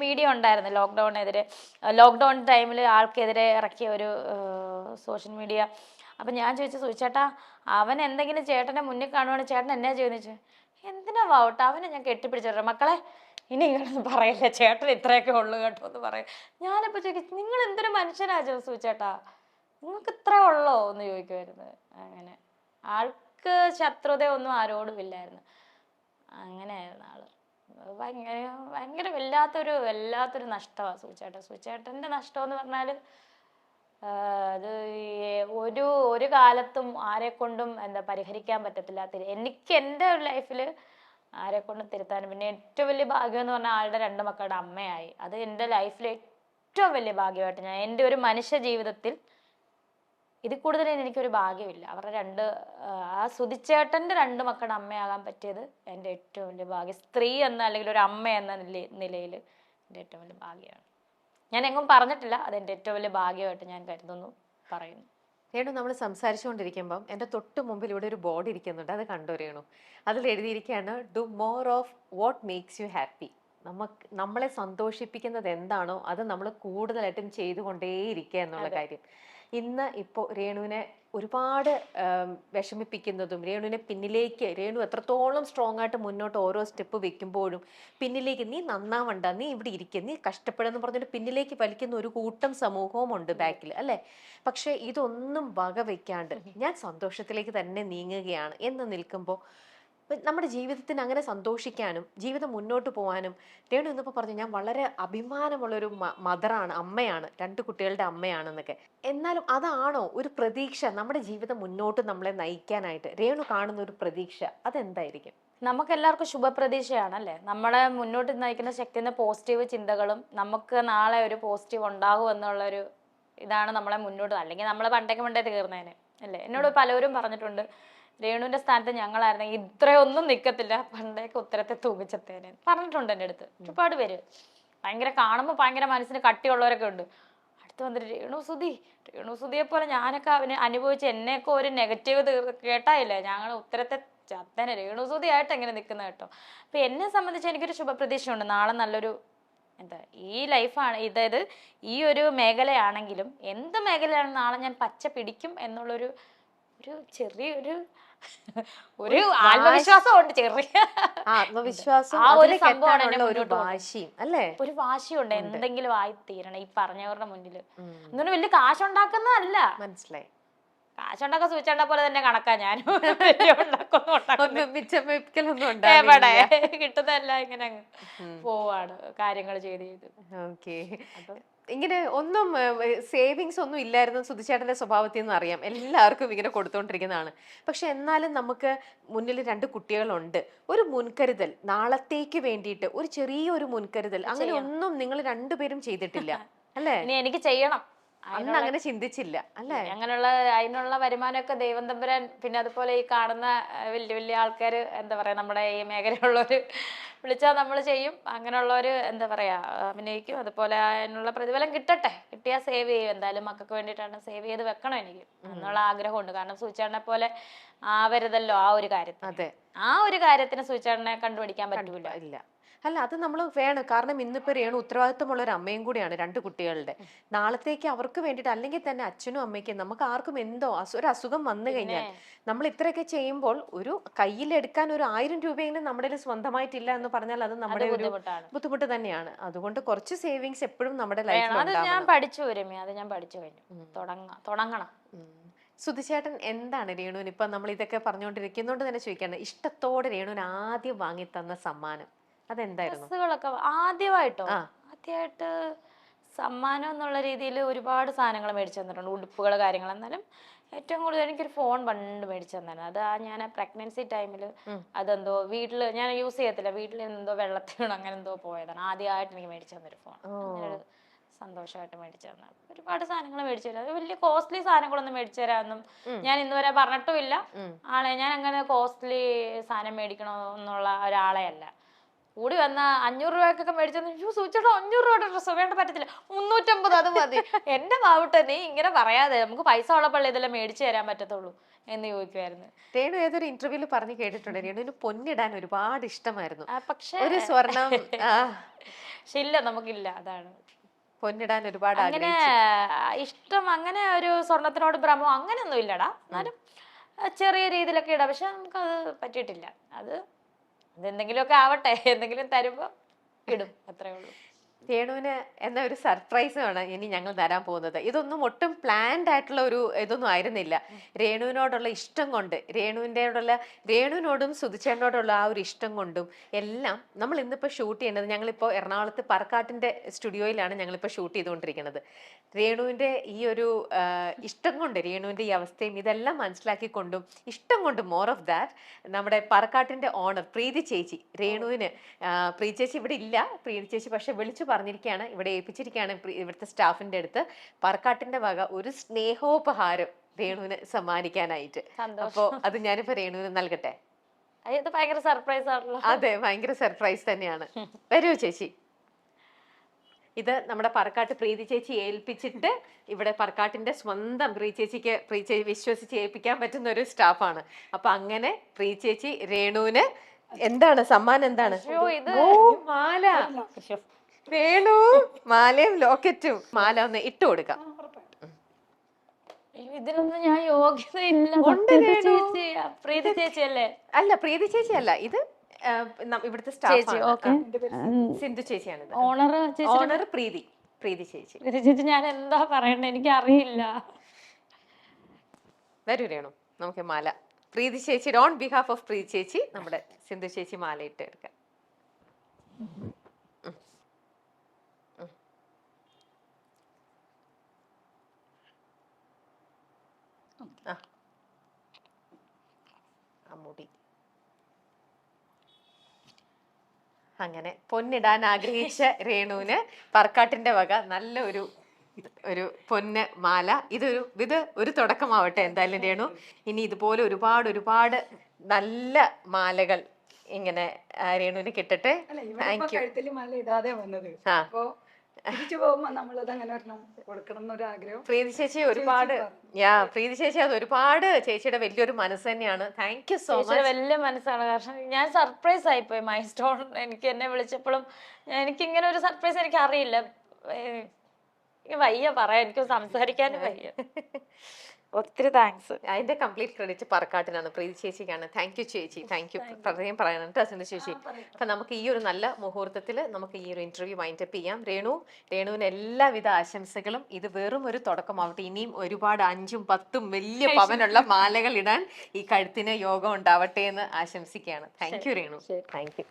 മീഡിയ ഉണ്ടായിരുന്നു ലോക്ക്ഡൌൺ ടൈമിൽ ആൾക്കെതിരെ ഇറക്കിയ ഒരു സോഷ്യൽ മീഡിയ. അപ്പം ഞാൻ ചോദിച്ചു സുധിച്ചേട്ടാ അവൻ എന്തെങ്കിലും ചേട്ടൻ്റെ മുന്നിൽ കാണുവാണെങ്കിൽ ചേട്ടൻ എന്നാ ചെയ്യുന്നു ചോദിച്ചു. എന്തിനാ വാവട്ടെ അവനെ ഞാൻ കെട്ടിപ്പിടിച്ചിട്ട് മക്കളെ ഇനി ഇങ്ങനൊന്നും പറയില്ല, ചേട്ടൻ ഇത്രയൊക്കെ ഉള്ളു കേട്ടോ എന്ന് പറയും. ഞാനിപ്പോൾ ചോദിക്കും നിങ്ങൾ എന്തൊരു മനുഷ്യനാ സുധിച്ചേട്ടാ, നിങ്ങൾക്ക് ഇത്ര ഉള്ളോ എന്ന് ചോദിക്കുമായിരുന്നു. അങ്ങനെ ആൾക്ക് ശത്രുതയൊന്നും ആരോടും ഇല്ലായിരുന്നു. അങ്ങനെയായിരുന്നു ആള്. ഭയങ്കര വല്ലാത്തൊരു നഷ്ടമാണ് സുധിച്ചേട്ടൻ്റെ നഷ്ടം എന്ന് പറഞ്ഞാൽ അത് ഒരു കാലത്തും ആരെക്കൊണ്ടും പരിഹരിക്കാൻ പറ്റത്തില്ല. എനിക്ക് എൻ്റെ ലൈഫിൽ ആരെക്കൊണ്ടും തിരുത്താനും, പിന്നെ ഏറ്റവും വലിയ ഭാഗ്യം എന്ന് പറഞ്ഞാൽ ആളുടെ 2 മക്കളുടെ അമ്മയായി. അത് എൻ്റെ ലൈഫിലെ ഏറ്റവും വലിയ ഭാഗ്യമായിട്ട് എൻ്റെ ഒരു മനുഷ്യ ജീവിതത്തിൽ ഇതിൽ കൂടുതൽ എനിക്കൊരു ഭാഗ്യമില്ല. അവരുടെ ആ സുധിച്ചേട്ടൻ്റെ 2 മക്കളുടെ അമ്മയാകാൻ പറ്റിയത് എൻ്റെ ഏറ്റവും വലിയ ഭാഗ്യം. സ്ത്രീ അല്ലെങ്കിൽ ഒരു അമ്മ എന്ന നിലയിൽ എൻ്റെ ഏറ്റവും വലിയ ഭാഗ്യമാണ്. ഞാൻ എങ്ങും പറഞ്ഞിട്ടില്ല, അതെൻ്റെ ഏറ്റവും വലിയ ഭാഗ്യമായിട്ട് ഞാൻ കരുതുന്നു, പറയുന്നു. രേണു, നമ്മൾ സംസാരിച്ചുകൊണ്ടിരിക്കുമ്പം എൻ്റെ തൊട്ട് മുമ്പിൽ ഇവിടെ ഒരു ബോർഡ് ഇരിക്കുന്നുണ്ട്, അത് കണ്ടു രേണു. അതിൽ എഴുതിയിരിക്കുകയാണ് do more of what makes you happy. നമ്മളെ സന്തോഷിപ്പിക്കുന്നത് എന്താണോ അത് നമ്മൾ കൂടുതലായിട്ടും ചെയ്തുകൊണ്ടേയിരിക്കുക എന്നുള്ള കാര്യം. ഇന്ന് ഇപ്പോൾ രേണുവിനെ ഒരുപാട് വിഷമിപ്പിക്കുന്നതും രേണു എത്രത്തോളം സ്ട്രോങ് ആയിട്ട് മുന്നോട്ട് ഓരോ സ്റ്റെപ്പ് വെക്കുമ്പോഴും പിന്നിലേക്ക് നീ നന്നാവണ്ട, നീ ഇവിടെ ഇരിക്കുക, നീ കഷ്ടപ്പെടുന്നു പറഞ്ഞിട്ട് പിന്നിലേക്ക് വലിക്കുന്ന ഒരു കൂട്ടം സമൂഹവും ഉണ്ട് ബാക്കിൽ അല്ലേ. പക്ഷെ ഇതൊന്നും വകവെക്കാണ്ട് ഞാൻ സന്തോഷത്തിലേക്ക് തന്നെ നീങ്ങുകയാണ് എന്ന് നിൽക്കുമ്പോൾ നമ്മുടെ ജീവിതത്തിന് അങ്ങനെ സന്തോഷിക്കാനും ജീവിതം മുന്നോട്ട് പോകാനും രേണു ഇന്നിപ്പോൾ പറഞ്ഞു ഞാൻ വളരെ അഭിമാനമുള്ളൊരു മദറാണ്, അമ്മയാണ്, 2 കുട്ടികളുടെ അമ്മയാണെന്നൊക്കെ. എന്നാലും അതാണോ ഒരു പ്രതീക്ഷ നമ്മുടെ ജീവിതം മുന്നോട്ട് നമ്മളെ നയിക്കാനായിട്ട് രേണു കാണുന്ന ഒരു പ്രതീക്ഷ? അതെന്തായിരിക്കും? നമുക്കെല്ലാവർക്കും ശുഭപ്രതീക്ഷയാണല്ലേ. നമ്മളെ മുന്നോട്ട് നയിക്കുന്ന ശക്തിയുടെ പോസിറ്റീവ് ചിന്തകളും നമുക്ക് നാളെ ഒരു പോസിറ്റീവ് ഉണ്ടാകും എന്നുള്ളൊരു ഇതാണ് നമ്മളെ മുന്നോട്ട്. അല്ലെങ്കിൽ നമ്മളെ പണ്ടേ തീർന്നേനെ അല്ലേ. എന്നോട് പലരും പറഞ്ഞിട്ടുണ്ട് രേണുവിന്റെ സ്ഥാനത്ത് ഞങ്ങളായിരുന്നെങ്കിൽ ഇത്രയൊന്നും നിൽക്കത്തില്ല, പണ്ടേക്ക് ഉത്തരത്തെ തൂങ്ങിച്ചത്തേനെ പറഞ്ഞിട്ടുണ്ട് എൻ്റെ അടുത്ത് ഒരുപാട് പേര്. കാണുമ്പോൾ ഭയങ്കര മനസ്സിന് കട്ടിയുള്ളവരൊക്കെ ഉണ്ട്. അടുത്ത് വന്നിട്ട് രേണു സുധിയെ പോലെ ഞാനൊക്കെ അനുഭവിച്ച് എന്നെയൊക്കെ ഒരു നെഗറ്റീവ് കേട്ടായില്ലേ, ഞങ്ങൾ ഉത്തരത്തെ ചത്തേനെ രേണു സുധിയായിട്ട് എങ്ങനെ നിൽക്കുന്ന കേട്ടോ. അപ്പൊ എന്നെ സംബന്ധിച്ച് എനിക്കൊരു ശുഭപ്രതീക്ഷയുണ്ട്. നാളെ നല്ലൊരു ഈ ലൈഫാണ്, അതായത് ഈ ഒരു മേഖലയാണെങ്കിലും എന്ത് മേഖലയാണ് നാളെ ഞാൻ പച്ച പിടിക്കും എന്നുള്ളൊരു ചെറിയൊരു ആത്മവിശ്വാസം ഉണ്ട്. ആത്മവിശ്വാസം, ആ ഒരു സംഭവമാണ് ഒരു വാശിയുണ്ട് എന്തെങ്കിലും ആയി തീരണം ഈ പറഞ്ഞവരുടെ മുന്നിൽ. എന്നിട്ട് വലിയ കാശുണ്ടാക്കുന്നതല്ല, മനസ്സിലായി. കാശുണ്ടാക്കാൻ സൂചിച്ചാണ്ട പോലെ തന്നെ കണക്കാ ഞാനും കിട്ടുന്നതല്ല ഇങ്ങനെ പോവാണ് കാര്യങ്ങൾ ചെയ്ത്. ഇങ്ങനെ ഒന്നും സേവിങ്സ് ഒന്നും ഇല്ലായിരുന്നു സുധിച്ചേട്ടന്റെ സ്വഭാവത്തിൽ നിന്ന് അറിയാം, എല്ലാവർക്കും ഇങ്ങനെ കൊടുത്തോണ്ടിരിക്കുന്നതാണ്. പക്ഷെ എന്നാലും നമുക്ക് മുന്നിൽ 2 കുട്ടികളുണ്ട്, ഒരു മുൻകരുതൽ നാളത്തേക്ക് വേണ്ടിയിട്ട് ഒരു ചെറിയൊരു മുൻകരുതൽ അങ്ങനെ ഒന്നും നിങ്ങൾ 2 പേരും ചെയ്തിട്ടില്ല. അല്ലേ? ഇനി എനിക്ക് ചെയ്യണം. അന്ന് അങ്ങനെ ചിന്തിച്ചില്ല അല്ലേ? അതിനുള്ള വരുമാനമൊക്കെ ദൈവം തമ്പുരാൻ, പിന്നെ അതുപോലെ ഈ കാണുന്ന വലിയ വലിയ ആൾക്കാർ, എന്താ പറയാ, നമ്മുടെ ഈ മേഖലയുള്ളവർ വിളിച്ചാൽ നമ്മൾ ചെയ്യും. അങ്ങനെയുള്ളവർ എന്താ പറയാ അഭിനയിക്കും. അതുപോലെ അതിനുള്ള പ്രതിഫലം കിട്ടട്ടെ, കിട്ടിയാൽ സേവ് ചെയ്യും. എന്തായാലും മക്കൾക്ക് വേണ്ടിയിട്ടാണ്, സേവ് ചെയ്ത് വെക്കണം എനിക്ക് എന്നുള്ള ആഗ്രഹമുണ്ട്. കാരണം സൂചേട്ടനെ പോലെ ആവരുതല്ലോ ആ ഒരു കാര്യത്തിൽ. അതെ, ആ ഒരു കാര്യത്തിന് സൂചേട്ടനെ കണ്ടുപിടിക്കാൻ പറ്റൂല. ഇല്ല. അല്ല, അത് നമ്മൾ വേണം. കാരണം ഇന്നിപ്പോ രേണു ഉത്തരവാദിത്വമുള്ള ഒരു അമ്മയും കൂടിയാണ് 2 കുട്ടികളുടെ. നാളത്തേക്ക് അവർക്ക് വേണ്ടിയിട്ട്, അല്ലെങ്കിൽ തന്നെ അച്ഛനും അമ്മയ്ക്കും, നമുക്ക് ആർക്കും എന്തോ ഒരു അസുഖം വന്നു കഴിഞ്ഞാൽ നമ്മൾ ഇത്രയൊക്കെ ചെയ്യുമ്പോൾ ഒരു കയ്യിലെടുക്കാൻ ഒരു 1000 രൂപയെങ്കിലും നമ്മുടെ സ്വന്തമായിട്ടില്ല എന്ന് പറഞ്ഞാൽ അത് നമ്മുടെ ഒരു ബുദ്ധിമുട്ട് തന്നെയാണ്. അതുകൊണ്ട് കുറച്ച് സേവിങ്സ് എപ്പോഴും നമ്മുടെ ലൈഫിൽ അത് ഞാൻ പഠിച്ചു വരും, അത് ഞാൻ പഠിച്ചു കഴിഞ്ഞു. തുടങ്ങണം. സുധിച്ചേട്ടൻ എന്താണ് രേണുവിന്, ഇപ്പൊ നമ്മൾ ഇതൊക്കെ പറഞ്ഞുകൊണ്ടിരിക്കുന്നോണ്ട് തന്നെ ചോദിക്കാണ്, ഇഷ്ടത്തോടെ രേണുവിന് ആദ്യം വാങ്ങി തന്ന സമ്മാനം അതെന്തായിരുന്നു? ഡ്രസ്സുകളൊക്കെ ആദ്യമായിട്ട് സമ്മാനം എന്നുള്ള രീതിയിൽ ഒരുപാട് സാധനങ്ങൾ മേടിച്ചു തന്നിട്ടുണ്ട്, ഉടുപ്പുകൾ, കാര്യങ്ങൾ. എന്നാലും ഏറ്റവും കൂടുതൽ എനിക്കൊരു ഫോൺ പണ്ട് മേടിച്ചു തന്നാണ്. അത് ഞാൻ പ്രഗ്നൻസി ടൈമിൽ അതെന്തോ വീട്ടിൽ ഞാൻ യൂസ് ചെയ്യത്തില്ല, വീട്ടിൽ എന്തോ വെള്ളത്തിൽ വീണോ അങ്ങനെ എന്തോ പോയതാണ്. ആദ്യമായിട്ട് എനിക്ക് മേടിച്ചു തന്നൊരു ഫോൺ. അങ്ങനൊരു സന്തോഷമായിട്ട് മേടിച്ചു തന്നാണ്. ഒരുപാട് സാധനങ്ങൾ മേടിച്ചു തരാം. അത് വലിയ കോസ്റ്റ്ലി സാധനങ്ങളൊന്നും മേടിച്ചു തരാമെന്നും ഞാൻ ഇന്നുവരെ പറഞ്ഞിട്ടുമില്ല. ഞാൻ അങ്ങനെ കോസ്റ്റ്ലി സാധനം മേടിക്കണോ എന്നുള്ള ഒരാളെ അല്ല. കൂടി വന്ന 500 രൂപയ്ക്കൊക്കെ മേടിച്ചു സൂചിച്ചോ 500 രൂപയുടെ ഡ്രസ്സ് വേണ്ട, പറ്റത്തില്ല, 350 അത് മതി. എന്റെ മാവട്ടെ, നീ ഇങ്ങനെ പറയാതെ, നമുക്ക് പൈസ ഉള്ളപ്പോൾ ഇതെല്ലാം മേടിച്ചു തരാൻ പറ്റത്തുള്ളൂ എന്ന് ചോദിക്കുമായിരുന്നു. രേണു ഏതൊരു ഇന്റർവ്യൂല് പറഞ്ഞു കേട്ടിട്ടുണ്ട്, രേണുവിന് പൊന്നിടാൻ ഒരുപാട് ഇഷ്ടമായിരുന്നു. പക്ഷേ ഒരു സ്വർണം ഇല്ല, നമുക്കില്ല. അതാണ്, പൊന്നിടാൻ ഒരുപാട് അങ്ങനെ ഇഷ്ടം, അങ്ങനെ ഒരു സ്വർണത്തിനോട് ഭ്രമം അങ്ങനെയൊന്നും ഇല്ലടാ. എന്നാലും ചെറിയ രീതിയിലൊക്കെ ഇടാം. പക്ഷെ നമുക്കത് പറ്റിയിട്ടില്ല. അതെന്തെങ്കിലുമൊക്കെ ആവട്ടെ, എന്തെങ്കിലും തരുമ്പോ ഇടും, അത്രേ ഉള്ളൂ. രേണുവിന് എന്ന ഒരു സർപ്രൈസാണ് ഇനി ഞങ്ങൾ തരാൻ പോകുന്നത്. ഇതൊന്നും ഒട്ടും പ്ലാൻഡ് ആയിട്ടുള്ള ഒരു ഇതൊന്നും ആയിരുന്നില്ല. രേണുവിനോടുള്ള ഇഷ്ടം കൊണ്ട്, രേണുവിനോടും സുധിച്ചേട്ടനോടുള്ള ആ ഒരു ഇഷ്ടം കൊണ്ടും എല്ലാം നമ്മൾ ഇന്നിപ്പോൾ ഷൂട്ട് ചെയ്യുന്നത്, ഞങ്ങളിപ്പോൾ എറണാകുളത്ത് പറക്കാട്ടിന്റെ സ്റ്റുഡിയോയിലാണ് ഞങ്ങളിപ്പോൾ ഷൂട്ട് ചെയ്തുകൊണ്ടിരിക്കുന്നത്. രേണുവിന്റെ ഈ ഒരു ഇഷ്ടം കൊണ്ട്, രേണുവിന്റെ ഈ അവസ്ഥയും ഇതെല്ലാം മനസ്സിലാക്കിക്കൊണ്ടും ഇഷ്ടം കൊണ്ട്, മോർ ഓഫ് ദാറ്റ്, നമ്മുടെ പറക്കാട്ടിന്റെ ഓണർ പ്രീതി ചേച്ചി, രേണുവിന്, പ്രീതി ചേച്ചി ഇവിടെ ഇല്ല, പ്രീതി ചേച്ചി പക്ഷെ വിളിച്ചു പറഞ്ഞിരിക്കുകയാണ്, ഇവിടെ ഏൽപ്പിച്ചിരിക്കുകയാണ് ഇവിടുത്തെ സ്റ്റാഫിന്റെ അടുത്ത്, പറക്കാട്ടിന്റെ വക ഒരു സ്നേഹോപഹാരം രേണുവിന് സമ്മാനിക്കാനായിട്ട്. അപ്പോ അത് ഞാനിപ്പോ രേണുവിന് നൽകട്ടെ. ഭയങ്കര സർപ്രൈസ് ആണല്ലോ. അതെ, ഭയങ്കര സർപ്രൈസ് തന്നെയാണ്. വരൂ ചേച്ചി. ഇത് നമ്മുടെ പറക്കാട്ട് പ്രീതി ചേച്ചി ഏൽപ്പിച്ചിട്ട്, ഇവിടെ പറക്കാട്ടിന്റെ സ്വന്തം പ്രീതി ചേച്ചി വിശ്വസിച്ച് ഏൽപ്പിക്കാൻ പറ്റുന്ന ഒരു സ്റ്റാഫാണ്. അപ്പൊ അങ്ങനെ പ്രീതി ചേച്ചി രേണുവിന് എന്താണ് സമ്മാനം? എന്താണ്? മാല. രേണു മാലയും ലോക്കറ്റും. മാല ഒന്ന് ഇട്ട് കൊടുക്കാം. ഇതിനൊന്നും ഞാൻ യോഗ്യതയില്ല. പ്രീതി ചേച്ചി അല്ലേ? അല്ല, പ്രീതി ചേച്ചി അല്ല, ഇത് ഇവിടുത്തെ സ്റ്റാഫ് സിന്ധു ചേച്ചിയാണ്. ഓണർ പ്രീതി ചേച്ചി. ഞാൻ എന്താ പറയണ്ടേ, എനിക്ക് അറിയില്ല. വരൂ രേണു, നമുക്ക് മാല പ്രീതി ചേച്ചി, ഓൺ ബിഹാഫ് ഓഫ് പ്രീതി ചേച്ചി, നമ്മുടെ സിന്ധു ചേച്ചി മാല ഇട്ട് എടുക്കാം. മുടി അങ്ങനെ പൊന്നിടാൻ ആഗ്രഹിച്ച രേണുവിന് പറക്കാട്ടിന്റെ വക നല്ല ഒരു പൊന്ന് മാല. ഇത് ഒരു തുടക്കമാവട്ടെ എന്തായാലും രേണു. ഇനി ഇതുപോലെ ഒരുപാട് നല്ല മാലകൾ ഇങ്ങനെ രേണുവിന് കിട്ടട്ടെ. Thank you. പ്രീതി ചേച്ചി അത് ഒരുപാട് ചേച്ചിയുടെ വലിയൊരു മനസ്സ് തന്നെയാണ്. Thank you so much. വലിയ മനസ്സാണ്. കാരണം ഞാൻ സർപ്രൈസ് ആയിപ്പോയി. മൈ സ്റ്റോൺ എന്നെ വിളിച്ചപ്പോഴും എനിക്കിങ്ങനെ ഒരു സർപ്രൈസ് എനിക്ക് അറിയില്ല. വയ്യ പറയാൻ, എനിക്ക് സംസാരിക്കാനും വയ്യ. ഒത്തിരി താങ്ക്സ്. അതിന്റെ കംപ്ലീറ്റ് ക്രെഡിറ്റ് പറക്കാട്ടിനാണ്, പ്രീതി ചേച്ചിക്കാണ്. താങ്ക് യു ചേച്ചി, താങ്ക് യു പറയാൻ പറയാനുണ്ട് സിന്ധു ചേച്ചി. അപ്പൊ നമുക്ക് ഈ ഒരു നല്ല മുഹൂർത്തത്തിൽ നമുക്ക് ഈ ഒരു ഇന്റർവ്യൂ വൈൻഡ് അപ്പ് ചെയ്യാം. രേണുവിന് എല്ലാവിധ ആശംസകളും. ഇത് വെറും ഒരു തുടക്കമാവട്ടെ. ഇനിയും ഒരുപാട് 5ഉം 10ഉം വലിയ പവനുള്ള മാലകൾ ഇടാൻ ഈ കഴുത്തിന് യോഗം ഉണ്ടാവട്ടെ എന്ന് ആശംസിക്കുകയാണ്. Thank you Renu. Thank you.